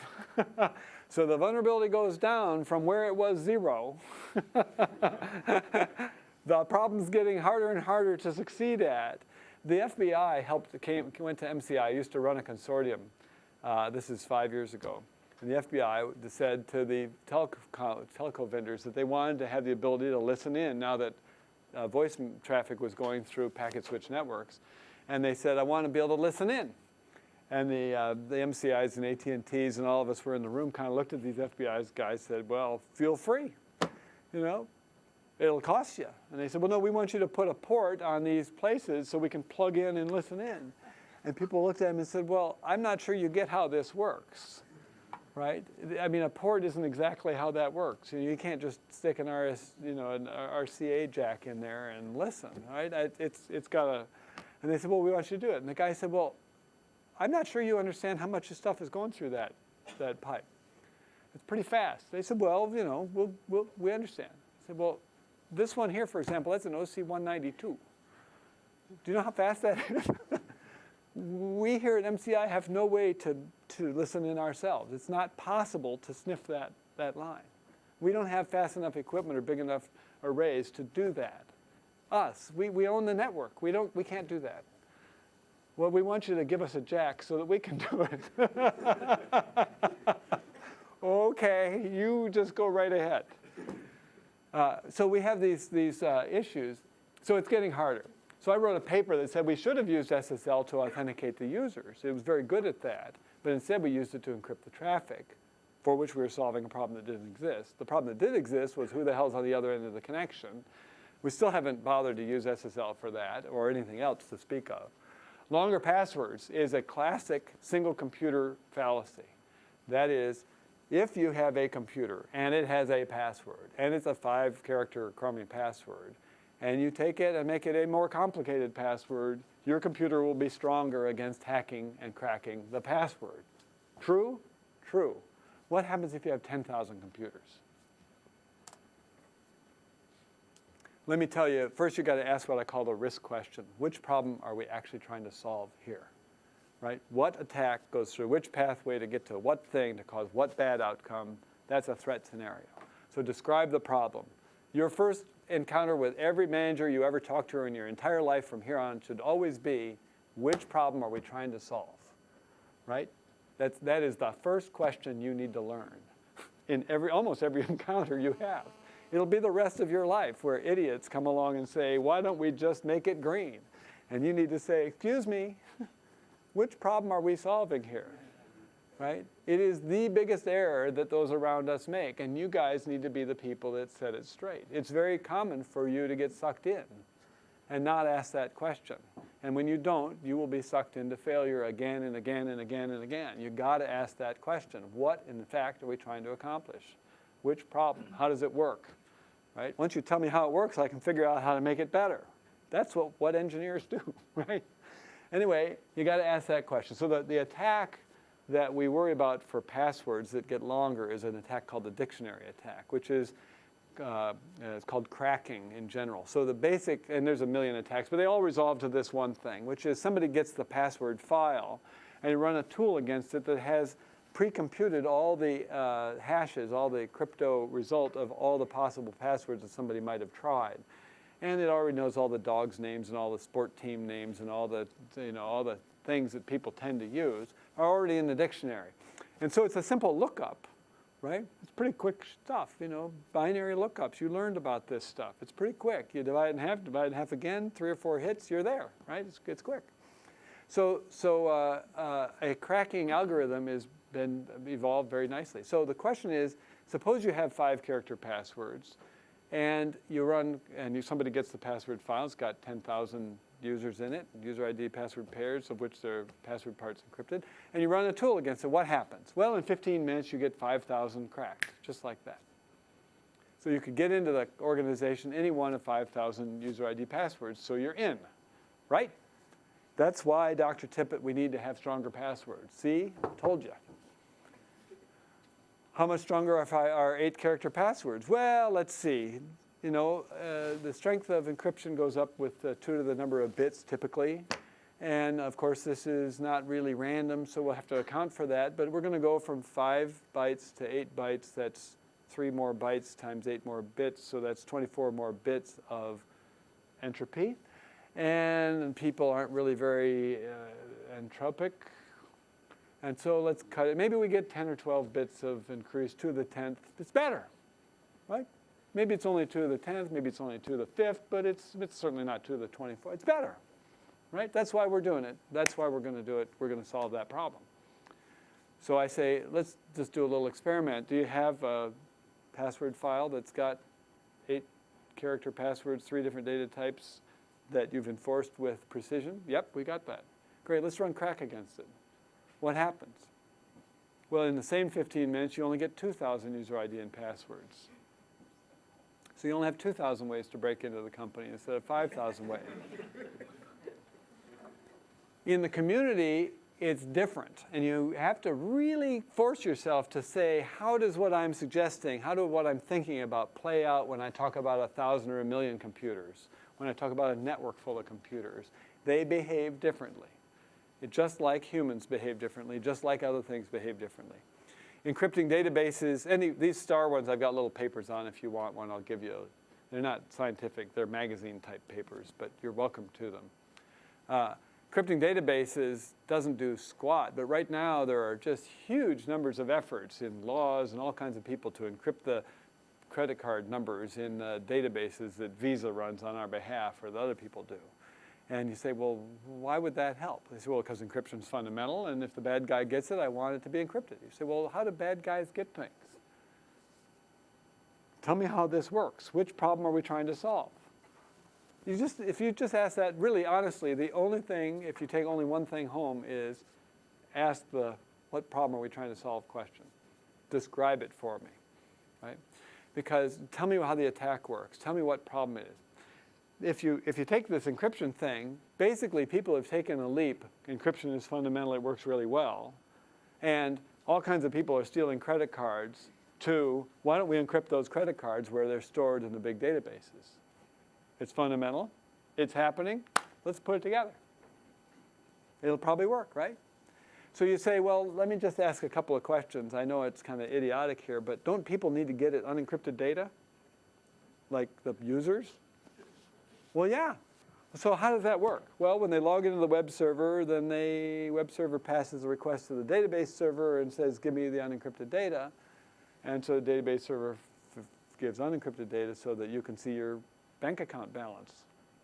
S2: So the vulnerability goes down from where it was 0. The problem's getting harder and harder to succeed at. The FBI went to MCI. I used to run a consortium. This is 5 years ago. And the FBI said to the telco vendors that they wanted to have the ability to listen in now that voice traffic was going through packet switch networks. And they said, I want to be able to listen in. And the MCIs and AT&Ts and all of us were in the room, kind of looked at these FBI guys, said, well, feel free. You know, it'll cost you. And they said, well, no, we want you to put a port on these places so we can plug in and listen in. And people looked at him and said, well, I'm not sure you get how this works, right? I mean, a port isn't exactly how that works. You can't just stick an an RCA jack in there and listen, right? It's got a, and they said, well, we want you to do it. And the guy said, well, I'm not sure you understand how much stuff is going through that pipe. It's pretty fast. They said, well, you know, we understand. I said, well, this one here, for example, that's an OC192. Do you know how fast that is? We here at MCI have no way to listen in ourselves. It's not possible to sniff that line. We don't have fast enough equipment or big enough arrays to do that. We own the network. We can't do that. Well, we want you to give us a jack so that we can do it. Okay, you just go right ahead. So we have these issues. So it's getting harder. So I wrote a paper that said we should have used SSL to authenticate the users. It was very good at that. But instead, we used it to encrypt the traffic, for which we were solving a problem that didn't exist. The problem that did exist was who the hell's on the other end of the connection. We still haven't bothered to use SSL for that or anything else to speak of. Longer passwords is a classic single computer fallacy. That is, if you have a computer and it has a password, and it's a 5-character Chromium password, and you take it and make it a more complicated password, your computer will be stronger against hacking and cracking the password. True? True. What happens if you have 10,000 computers? Let me tell you, first you've got to ask what I call the risk question. Which problem are we actually trying to solve here? Right? What attack goes through which pathway to get to what thing to cause what bad outcome? That's a threat scenario. So describe the problem. Your first encounter with every manager you ever talk to in your entire life from here on should always be, which problem are we trying to solve? Right? That is the first question you need to learn. in almost every encounter you have. It'll be the rest of your life where idiots come along and say, why don't we just make it green? And you need to say, excuse me, which problem are we solving here? Right? It is the biggest error that those around us make, and you guys need to be the people that set it straight. It's very common for you to get sucked in and not ask that question. And when you don't, you will be sucked into failure again and again and again and again. You've got to ask that question. What, in fact, are we trying to accomplish? Which problem? How does it work? Right? Once you tell me how it works, I can figure out how to make it better. That's what engineers do, right? Anyway, you got to ask that question. So the attack that we worry about for passwords that get longer is an attack called the dictionary attack, which is it's called cracking in general. So the basic, and there's a million attacks, but they all resolve to this one thing, which is somebody gets the password file and you run a tool against it that has pre-computed all the hashes, all the crypto result of all the possible passwords that somebody might have tried. And it already knows all the dogs' names and all the sport team names and all the, all the things that people tend to use are already in the dictionary. And so it's a simple lookup, right? It's pretty quick stuff, binary lookups. You learned about this stuff. It's pretty quick. You divide in half again, 3 or 4 hits, you're there, right? It's quick. So a cracking algorithm has been evolved very nicely. So the question is, suppose you have 5-character passwords, and you run, and somebody gets the password file. It's got 10,000 users in it, user ID password pairs, of which their password part's encrypted. And you run a tool against it. What happens? Well, in 15 minutes, you get 5,000 cracked, just like that. So you could get into the organization any one of 5,000 user ID passwords, so you're in, right? That's why, Dr. Tippett, we need to have stronger passwords. See? Told you. How much stronger are 8-character passwords? Well, let's see. The strength of encryption goes up with 2 to the number of bits, typically. And, of course, this is not really random, so we'll have to account for that. But we're going to go from 5 bytes to 8 bytes. That's 3 more bytes times 8 more bits, so that's 24 more bits of entropy. And people aren't really very entropic. And so let's cut it. Maybe we get 10 or 12 bits of increase, 2 to the 10th. It's better, right? Maybe it's only 2 to the 10th, maybe it's only 2 to the 5th, but it's certainly not 2 to the 24th. It's better, right? That's why we're doing it. That's why we're going to do it. We're going to solve that problem. So I say, let's just do a little experiment. Do you have a password file that's got 8-character passwords, 3 different data types that you've enforced with precision? Yep, we got that. Great, let's run crack against it. What happens? Well, in the same 15 minutes, you only get 2,000 user ID and passwords. So you only have 2,000 ways to break into the company instead of 5,000 ways. In the community, it's different. And you have to really force yourself to say, how does what I'm suggesting, how do what I'm thinking about play out when I talk about 1,000 or 1,000,000 computers, when I talk about a network full of computers? They behave differently. Just like humans behave differently, just like other things behave differently. Encrypting databases, these star ones, I've got little papers on. If you want one, I'll give you. They're not scientific, they're magazine-type papers, but you're welcome to them. Encrypting databases doesn't do squat, but right now there are just huge numbers of efforts in laws and all kinds of people to encrypt the credit card numbers in databases that Visa runs on our behalf or that other people do. And you say, well, why would that help? They say, well, because encryption is fundamental, and if the bad guy gets it, I want it to be encrypted. You say, well, how do bad guys get things? Tell me how this works. Which problem are we trying to solve? If you just ask that really honestly, the only thing, if you take only one thing home, is ask the what problem are we trying to solve question. Describe it for me, right? Because tell me how the attack works. Tell me what problem it is. If you take this encryption thing, basically people have taken a leap. Encryption is fundamental, it works really well. And all kinds of people are stealing credit cards to, why don't we encrypt those credit cards where they're stored in the big databases? It's fundamental, it's happening, let's put it together. It'll probably work, right? So you say, well, let me just ask a couple of questions. I know it's kind of idiotic here, but don't people need to get it unencrypted data? Like the users? Well, yeah. So how does that work? Well, when they log into the web server, then the web server passes a request to the database server and says, give me the unencrypted data. And so the database server gives unencrypted data so that you can see your bank account balance,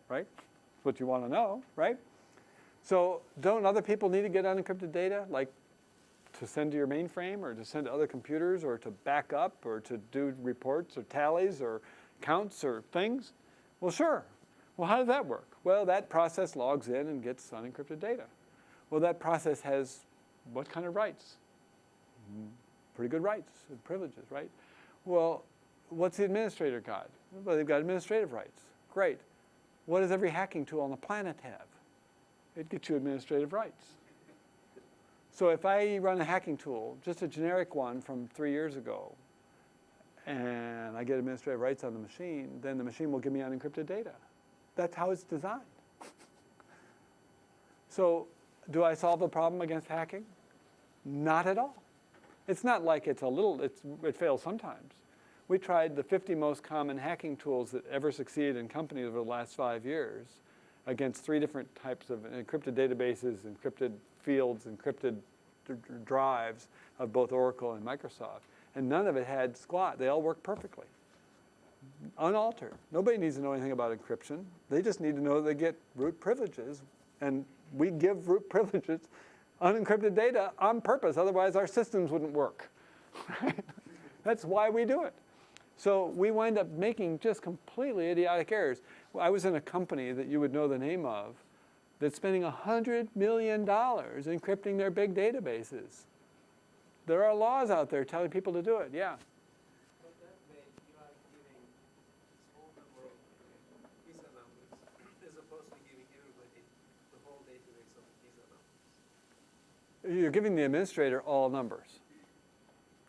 S2: right? That's what you want to know, right? So don't other people need to get unencrypted data, like to send to your mainframe or to send to other computers or to back up or to do reports or tallies or counts or things? Well, sure. Well, how does that work? Well, that process logs in and gets unencrypted data. Well, that process has what kind of rights? Pretty good rights and privileges, right? Well, what's the administrator got? Well, they've got administrative rights. Great. What does every hacking tool on the planet have? It gets you administrative rights. So if I run a hacking tool, just a generic one from 3 years ago, and I get administrative rights on the machine, then the machine will give me unencrypted data. That's how it's designed. So do I solve the problem against hacking? Not at all. It's not like it fails sometimes. We tried the 50 most common hacking tools that ever succeeded in companies over the last 5 years against 3 different types of encrypted databases, encrypted fields, encrypted drives of both Oracle and Microsoft. And none of it had squat. They all worked perfectly, unaltered. Nobody needs to know anything about encryption. They just need to know they get root privileges. And we give root privileges unencrypted data on purpose. Otherwise, our systems wouldn't work. That's why we do it. So we wind up making just completely idiotic errors. I was in a company that you would know the name of that's spending $100 million encrypting their big databases. There are laws out there telling people to do it, yeah.
S3: But that way you are giving small number of visa numbers as opposed to giving everybody the whole database of visa numbers.
S2: You're giving the administrator all numbers.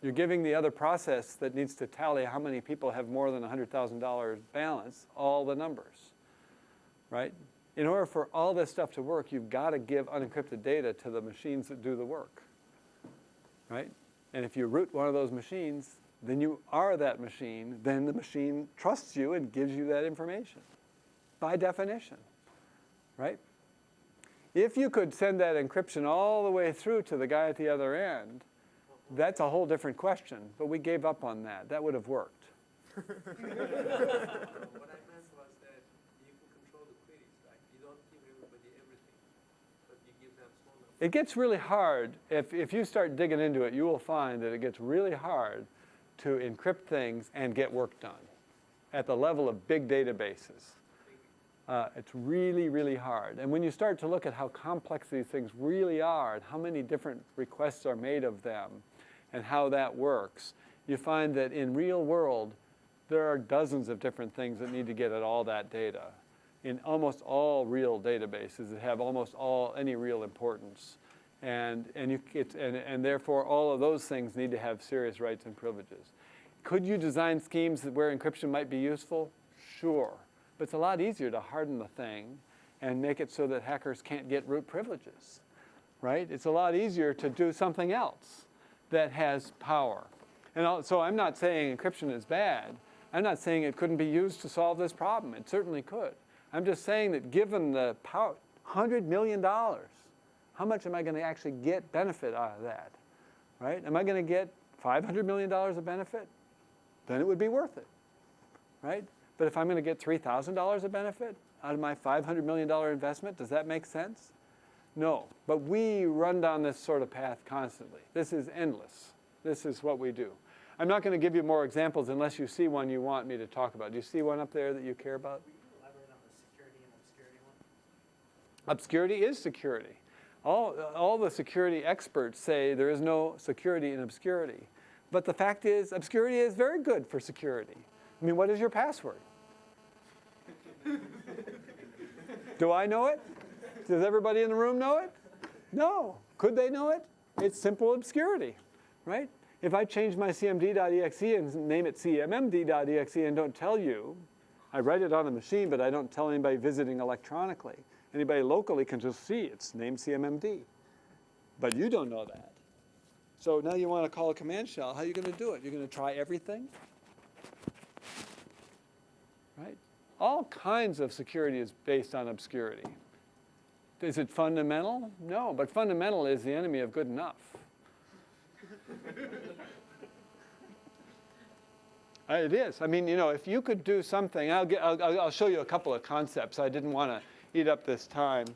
S2: You're giving the other process that needs to tally how many people have more than $100,000 balance all the numbers, right? In order for all this stuff to work, you've got to give unencrypted data to the machines that do the work, right? And if you root one of those machines, then you are that machine. Then the machine trusts you and gives you that information by definition, right? If you could send that encryption all the way through to the guy at the other end, that's a whole different question, but we gave up on that. That would have worked.
S3: What I meant was that you can control the queries, right? You don't give everybody everything, but you give them small numbers.
S2: It gets really hard. If you start digging into it, you will find that it gets really hard to encrypt things and get work done at the level of big databases. It's really, really hard. And when you start to look at how complex these things really are and how many different requests are made of them and how that works, you find that in real world, there are dozens of different things that need to get at all that data in almost all real databases that have almost any real importance. And therefore, all of those things need to have serious rights and privileges. Could you design schemes where encryption might be useful? Sure. But it's a lot easier to harden the thing and make it so that hackers can't get root privileges, right? It's a lot easier to do something else that has power. And so I'm not saying encryption is bad. I'm not saying it couldn't be used to solve this problem. It certainly could. I'm just saying that given the power, $100 million, how much am I going to actually get benefit out of that, right? Am I going to get $500 million of benefit? Then it would be worth it, right? But if I'm going to get $3,000 of benefit out of my $500 million investment, does that make sense? No. But we run down this sort of path constantly. This is endless. This is what we do. I'm not going to give you more examples unless you see one you want me to talk about. Do you see one up there that you care about?
S3: Will you elaborate on the security and obscurity one?
S2: Obscurity is security. All the security experts say there is no security in obscurity. But the fact is, obscurity is very good for security. I mean, what is your password? Do I know it? Does everybody in the room know it? No. Could they know it? It's simple obscurity, right? If I change my cmd.exe and name it cmmd.exe and don't tell you, I write it on a machine, but I don't tell anybody visiting electronically. Anybody locally can just see it's named cmmd. But you don't know that. So now you want to call a command shell. How are you going to do it? You're going to try everything? Right? All kinds of security is based on obscurity. Is it fundamental? No, but fundamental is the enemy of good enough. It is. I mean, you know, if you could do something, I'll show you a couple of concepts. I didn't want to eat up this time,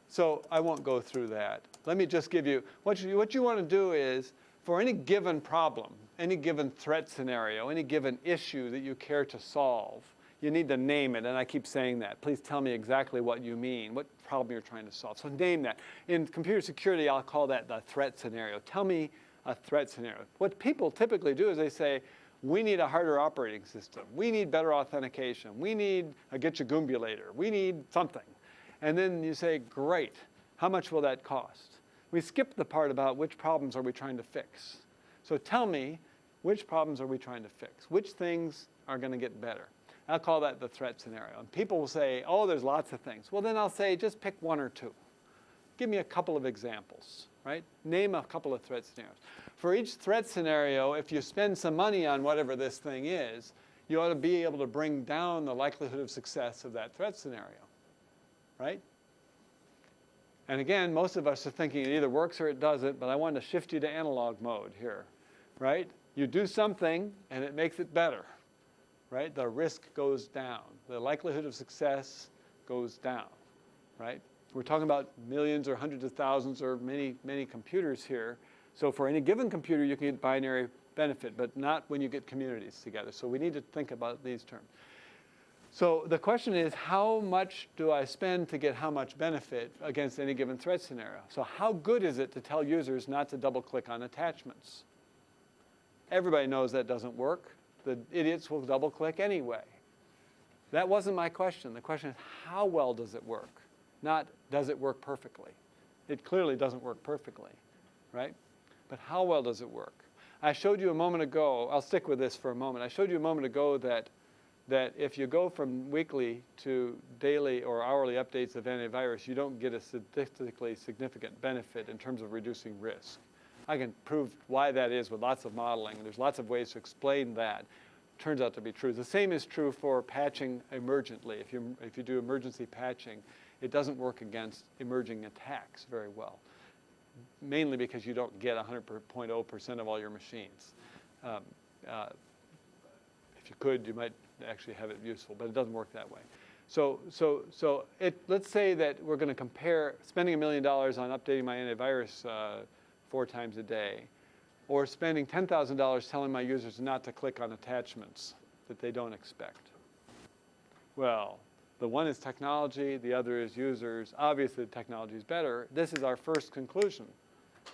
S2: so I won't go through that. Let me just give you, what you want to do is, for any given problem, any given threat scenario, any given issue that you care to solve, you need to name it, and I keep saying that. Please tell me exactly what you mean, what problem you're trying to solve. So name that. In computer security, I'll call that the threat scenario. Tell me a threat scenario. What people typically do is they say, we need a harder operating system. We need better authentication. We need a getchagumbulator. We need something. And then you say, great, how much will that cost? We skip the part about which problems are we trying to fix. So tell me, which problems are we trying to fix? Which things are going to get better? I'll call that the threat scenario. And people will say, oh, there's lots of things. Well, then I'll say, just pick one or two. Give me a couple of examples, right? Name a couple of threat scenarios. For each threat scenario, if you spend some money on whatever this thing is, you ought to be able to bring down the likelihood of success of that threat scenario, right? And again, most of us are thinking it either works or it doesn't, but I want to shift you to analog mode here, right? You do something, and it makes it better, right? The risk goes down. The likelihood of success goes down, right? We're talking about millions or hundreds of thousands or many, many computers here. So for any given computer, you can get binary benefit, but not when you get communities together. So we need to think about these terms. So the question is, how much do I spend to get how much benefit against any given threat scenario? So how good is it to tell users not to double-click on attachments? Everybody knows that doesn't work. The idiots will double-click anyway. That wasn't my question. The question is, how well does it work? Not, does it work perfectly? It clearly doesn't work perfectly, right? But how well does it work? I showed you a moment ago, I'll stick with this for a moment. I showed you a moment ago that if you go from weekly to daily or hourly updates of antivirus, you don't get a statistically significant benefit in terms of reducing risk. I can prove why that is with lots of modeling. There's lots of ways to explain that. Turns out to be true. The same is true for patching emergently. If you do emergency patching, it doesn't work against emerging attacks very well, mainly because you don't get 100.0% of all your machines. If you could, you might actually have it useful, but it doesn't work that way. So let's say that we're going to compare spending $1 million on updating my antivirus 4 times a day, or spending $10,000 telling my users not to click on attachments that they don't expect. Well, the one is technology, the other is users. Obviously, the technology is better. This is our first conclusion,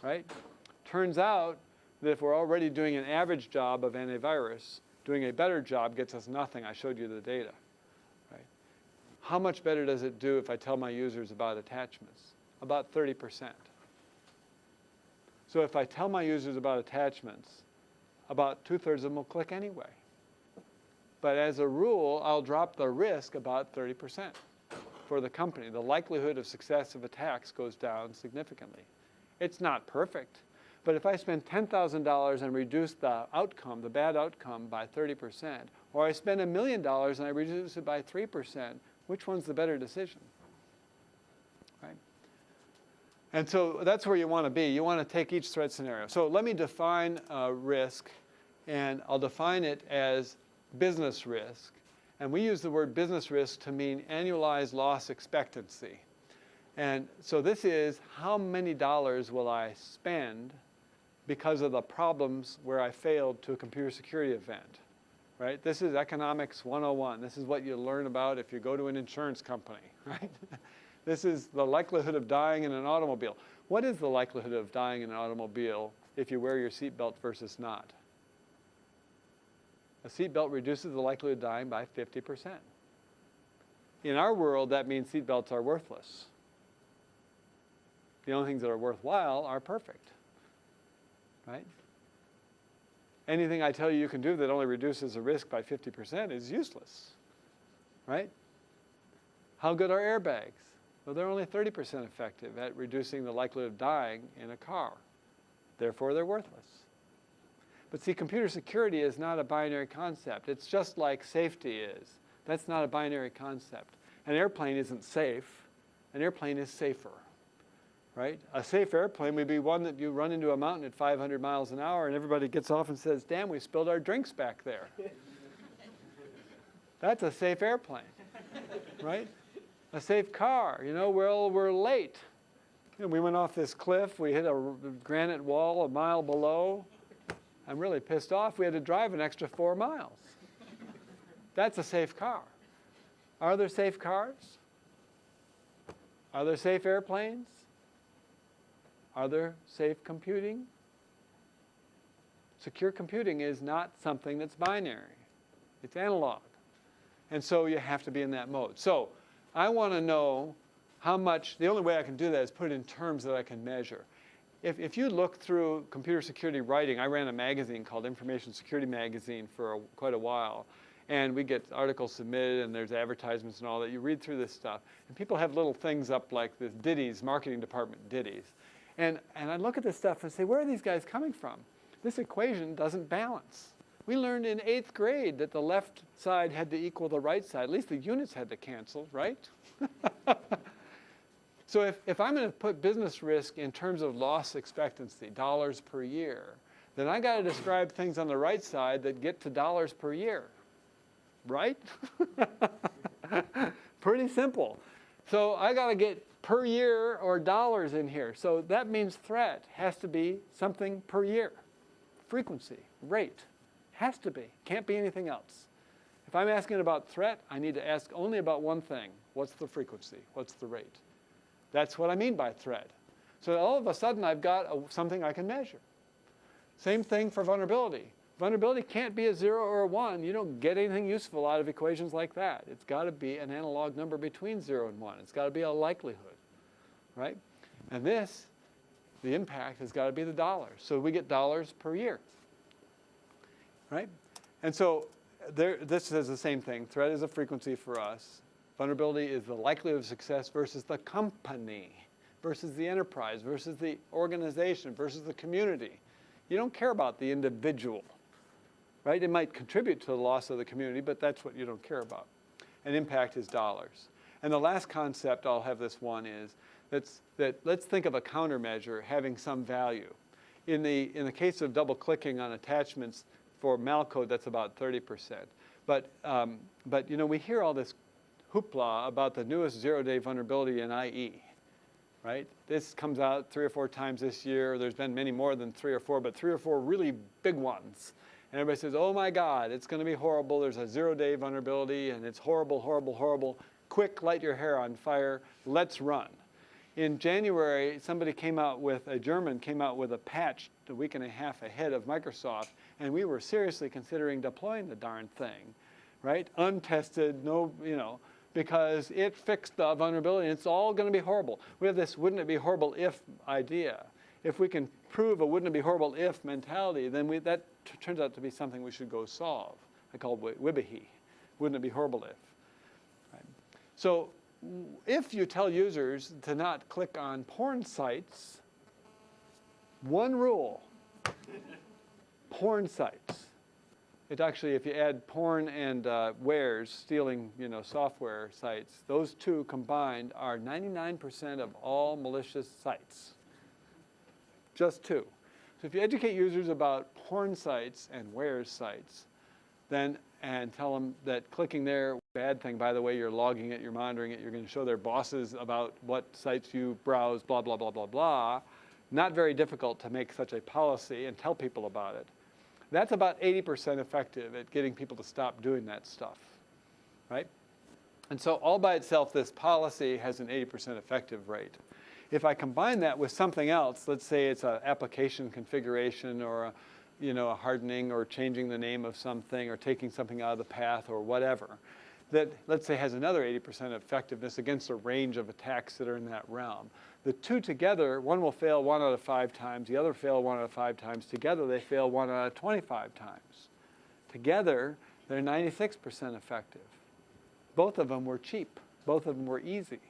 S2: right? Turns out that if we're already doing an average job of antivirus, doing a better job gets us nothing. I showed you the data, right? How much better does it do if I tell my users about attachments? About 30%. So if I tell my users about attachments, about 2/3 of them will click anyway. But as a rule, I'll drop the risk about 30% for the company. The likelihood of success of attacks goes down significantly. It's not perfect, but if I spend $10,000 and reduce the outcome, the bad outcome, by 30%, or I spend $1 million and I reduce it by 3%, which one's the better decision? Right? And so that's where you want to be. You want to take each threat scenario. So let me define risk, and I'll define it as business risk. And we use the word business risk to mean annualized loss expectancy. And so this is how many dollars will I spend because of the problems where I failed to a computer security event, right? This is economics 101. This is what you learn about if you go to an insurance company, right? This is the likelihood of dying in an automobile. What is the likelihood of dying in an automobile if you wear your seatbelt versus not? A seatbelt reduces the likelihood of dying by 50%. In our world, that means seatbelts are worthless. The only things that are worthwhile are perfect, right? Anything I tell you you can do that only reduces the risk by 50% is useless, right? How good are airbags? Well, they're only 30% effective at reducing the likelihood of dying in a car. Therefore, they're worthless. But see, computer security is not a binary concept. It's just like safety is. That's not a binary concept. An airplane isn't safe. An airplane is safer, right? A safe airplane would be one that you run into a mountain at 500 miles an hour and everybody gets off and says, damn, we spilled our drinks back there, That's a safe airplane, right? A safe car, you know, well, we're late. You know, we went off this cliff, we hit a granite wall a mile below. I'm really pissed off, we had to drive an extra 4 miles. That's a safe car. Are there safe cars? Are there safe airplanes? Are there safe computing? Secure computing is not something that's binary. It's analog. And so you have to be in that mode. So I want to know how much, the only way I can do that is put it in terms that I can measure. If you look through computer security writing, I ran a magazine called Information Security Magazine for quite a while. And we get articles submitted, and there's advertisements and all that. You read through this stuff. And people have little things up like this ditties, marketing department ditties. And I look at this stuff and say, where are these guys coming from? This equation doesn't balance. We learned in 8th grade that the left side had to equal the right side. At least the units had to cancel, right? So if I'm going to put business risk in terms of loss expectancy, dollars per year, then I got to describe things on the right side that get to dollars per year, right? Pretty simple. So I got to get per year or dollars in here. So that means threat has to be something per year. Frequency, rate, has to be. Can't be anything else. If I'm asking about threat, I need to ask only about one thing. What's the frequency? What's the rate? That's what I mean by threat. So all of a sudden, I've got something I can measure. Same thing for vulnerability. Vulnerability can't be a 0 or a 1. You don't get anything useful out of equations like that. It's got to be an analog number between 0 and 1. It's got to be a likelihood, right? And this, the impact has got to be the dollars. So we get dollars per year, right? And so this is the same thing. Threat is a frequency for us. Vulnerability is the likelihood of success versus the company, versus the enterprise, versus the organization, versus the community. You don't care about the individual, right? It might contribute to the loss of the community, but that's what you don't care about. And impact is dollars. And the last concept, I'll have this one, is that let's think of a countermeasure having some value. In the case of double-clicking on attachments for malcode, that's about 30%. But you know, we hear all this hoopla about the newest zero-day vulnerability in IE, right? This comes out 3 or 4 times this year. There's been many more than 3 or 4, but 3 or 4 really big ones. And everybody says, oh my God, it's going to be horrible. There's a zero-day vulnerability, and it's horrible, horrible, horrible. Quick, light your hair on fire. Let's run. In January, a German came out with a patch a week and a half ahead of Microsoft, and we were seriously considering deploying the darn thing, right? Untested, no, you know, because it fixed the vulnerability, and it's all going to be horrible. We have this wouldn't it be horrible if idea. If we can prove a wouldn't it be horrible if mentality, then that turns out to be something we should go solve. I call it WIBAHE, wouldn't it be horrible if. Right? So if you tell users to not click on porn sites, one rule, porn sites. It actually, if you add porn and wares, stealing, you know, software sites, those two combined are 99% of all malicious sites. Just 2. So if you educate users about porn sites and wares sites, then and tell them that clicking there, bad thing, by the way, you're logging it, you're monitoring it, you're going to show their bosses about what sites you browse, blah, blah, blah, blah, blah. Not very difficult to make such a policy and tell people about it. That's about 80% effective at getting people to stop doing that stuff, right? And so all by itself, this policy has an 80% effective rate. If I combine that with something else, let's say it's an application configuration or a hardening or changing the name of something or taking something out of the path or whatever, that let's say has another 80% effectiveness against a range of attacks that are in that realm. The two together, one will fail 1 out of 5 times, the other fail 1 out of 5 times. Together, they fail 1 out of 25 times. Together, they're 96% effective. Both of them were cheap. Both of them were easy,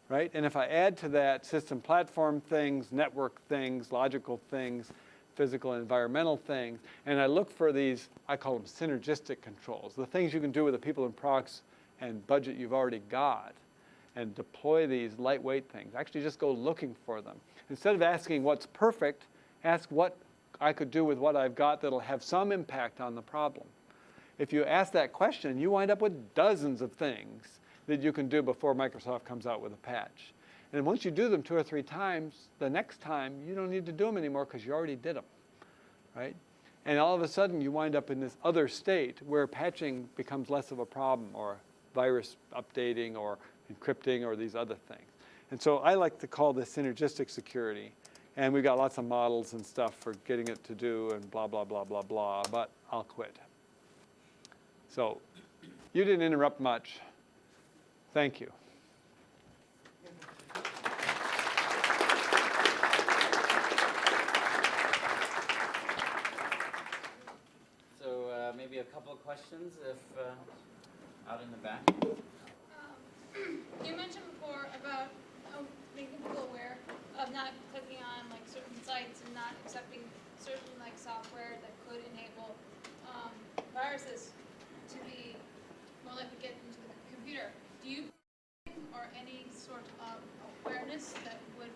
S2: right? And if I add to that system platform things, network things, logical things, physical and environmental things, and I look for these, I call them synergistic controls, the things you can do with the people and products and budget you've already got, and deploy these lightweight things. Actually just go looking for them. Instead of asking what's perfect, ask what I could do with what I've got that'll have some impact on the problem. if you ask that question, you wind up with dozens of things that you can do before Microsoft comes out with a patch. And once you do them 2 or 3 times, the next time you don't need to do them anymore because you already did them, right? And all of a sudden you wind up in this other state where patching becomes less of a problem, or virus updating or encrypting or these other things. And so I like to call this synergistic security. And we've got lots of models and stuff for getting it to do and blah, blah, blah, blah, blah, but I'll quit. So you didn't interrupt much. Thank you.
S1: So maybe a couple of questions if out in the back.
S4: You mentioned before about making people aware of not clicking on like certain sites and not accepting certain like software that could enable viruses to be more likely to get into the computer. Do you or any sort of awareness that would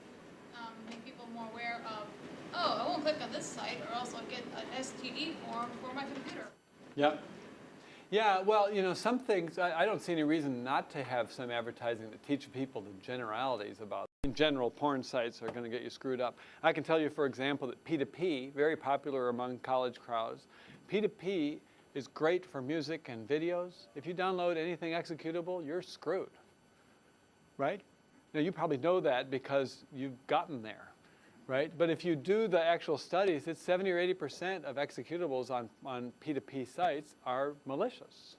S4: make people more aware of, oh, I won't click on this site or else I'll get an STD form for my computer?
S2: Yep. Yeah, well, you know, some things, I don't see any reason not to have some advertising to teach people the generalities about. In general, porn sites are going to get you screwed up. I can tell you, for example, that P2P, very popular among college crowds, P2P is great for music and videos. If you download anything executable, you're screwed, right? Now, you probably know that because you've gotten there, right? But if you do the actual studies, it's 70 or 80% of executables on P2P sites are malicious.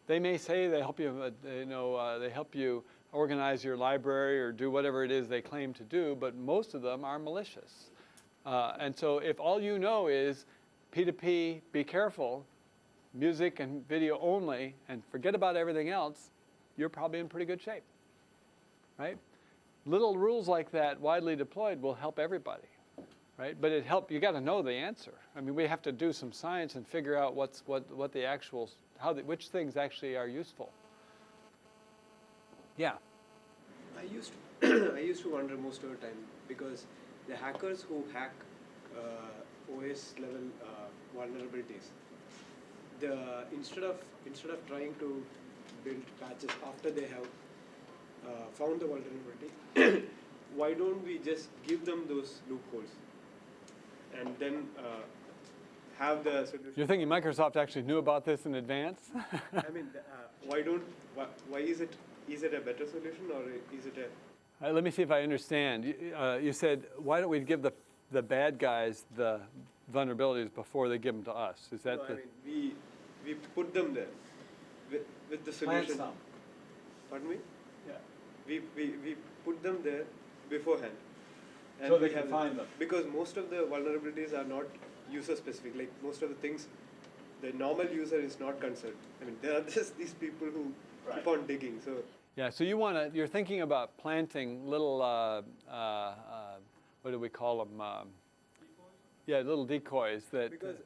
S2: They may say they help you, they help you organize your library or do whatever it is they claim to do, but most of them are malicious. And so if all you know is P2P, be careful, music and video only, and forget about everything else, you're probably in pretty good shape, right? Little rules like that, widely deployed, will help everybody, right? But you got to know the answer. I mean, we have to do some science and figure out what the actual, which things actually are useful. Yeah.
S3: I used to wonder most of the time, because the hackers who hack OS level vulnerabilities, instead of trying to build patches after they have found the vulnerability, why don't we just give them those loopholes and then have the solution?
S2: You're thinking Microsoft actually knew about this in advance?
S3: I mean, why is it a better solution, or is it a...
S2: Let me see if I understand. You said, why don't we give the bad guys the vulnerabilities before they give them to us? Is that
S3: No, I mean, we put them there with the solution. Pardon me?
S2: Yeah.
S3: We put them there beforehand. And
S2: So they can find them.
S3: Because most of the vulnerabilities are not user-specific. Like, most of the things, the normal user is not concerned. I mean, there are just these people who keep on digging. So
S2: Yeah, so you're thinking about planting little, what do we call them? Yeah, little decoys that...
S3: because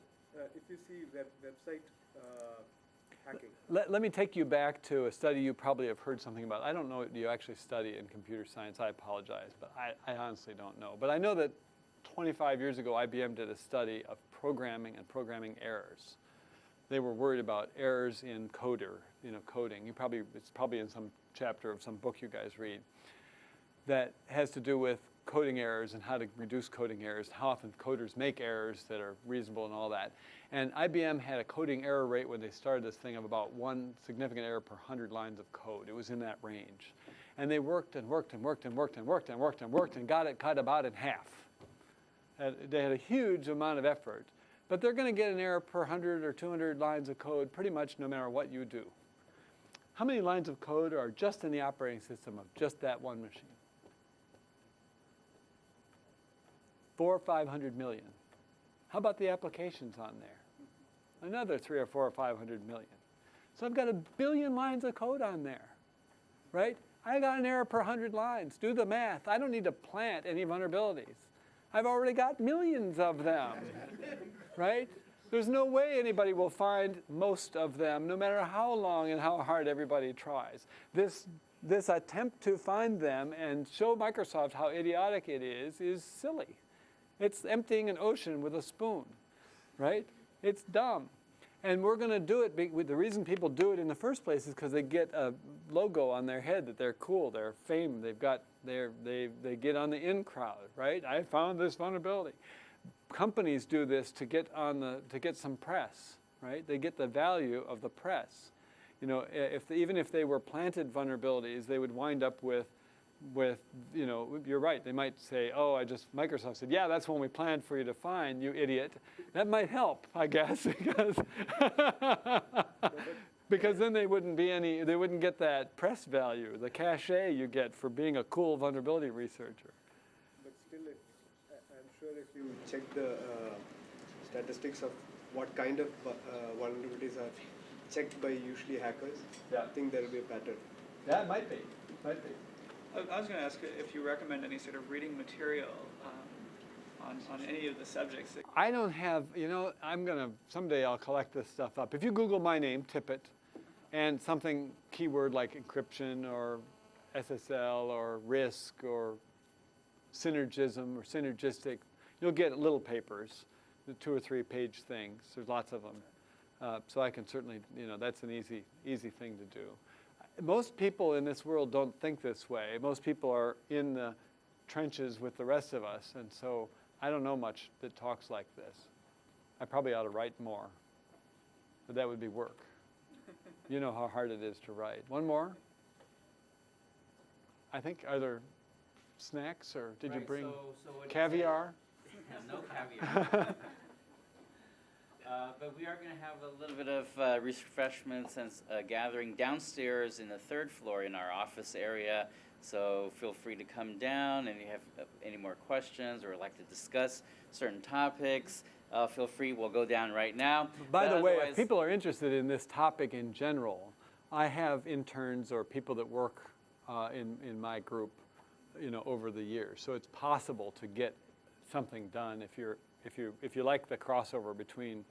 S3: if you see website hacking.
S2: Let me take you back to a study you probably have heard something about. I don't know what you actually study in computer science. I apologize, but I honestly don't know. But I know that 25 years ago, IBM did a study of programming and programming errors. They were worried about errors in coding. It's probably in some chapter of some book you guys read that has to do with coding errors and how to reduce coding errors, how often coders make errors that are reasonable and all that. And IBM had a coding error rate when they started this thing of about 1 significant error per 100 lines of code. It was in that range. And they worked and worked and worked and worked and worked and worked and worked and got it cut about in half. They had a huge amount of effort. But they're going to get an error per 100 or 200 lines of code pretty much no matter what you do. How many lines of code are just in the operating system of just that one machine? 400 or 500 million. How about the applications on there? Another 300 or 400 or 500 million. So I've got 1 billion lines of code on there, right? I got an error per 100 lines. Do the math. I don't need to plant any vulnerabilities. I've already got millions of them, right? There's no way anybody will find most of them, no matter how long and how hard everybody tries. This attempt to find them and show Microsoft how idiotic it is silly. It's emptying an ocean with a spoon, right? It's dumb. And we're going to do it. The reason people do it in the first place is because they get a logo on their head that they're cool, they're famed, they get on the in crowd, right? I found this vulnerability. Companies do this to get some press, right? They get the value of the press. You know, even if they were planted vulnerabilities, they would wind up with, you know, you're right. They might say, "Oh, Microsoft said, yeah, that's one we planned for you to find, you idiot." That might help, I guess, because then they wouldn't get that press value, the cachet you get for being a cool vulnerability researcher.
S5: But still, I'm sure if you check the statistics of what kind of vulnerabilities are checked by usually hackers,
S2: Yeah.
S5: I think there will be a pattern.
S2: Yeah, it might be.
S6: I was going to ask if you recommend any sort of reading material on any of the subjects.
S2: I don't have, you know, someday I'll collect this stuff up. If you Google my name, Tippett, and something keyword like encryption or SSL or risk or synergism or synergistic, you'll get little papers, the 2 or 3 page things. There's lots of them. So I can certainly, you know, that's an easy thing to do. Most people in this world don't think this way. Most people are in the trenches with the rest of us, and so I don't know much that talks like this. I probably ought to write more, but that would be work. You know how hard it is to write. One more? I think, are there snacks, or did you bring
S1: so what
S2: caviar?
S1: No caviar. But we are going to have a little bit of refreshments and gathering downstairs in the 3rd floor in our office area. So feel free to come down, and if you have any more questions or like to discuss certain topics, feel free. We'll go down right now.
S2: By
S1: But
S2: the way,
S1: otherwise-
S2: if people are interested in this topic in general, I have interns or people that work in my group, you know, over the years. So it's possible to get something done if you like the crossover between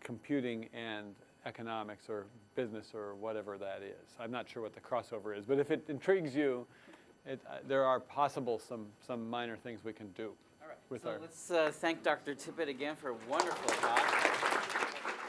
S2: computing and economics or business or whatever that is. I'm not sure what the crossover is, but if it intrigues you, there are possible some minor things we can do.
S1: All right.
S2: With
S1: So
S2: our
S1: let's thank Dr. Tippett again for a wonderful talk.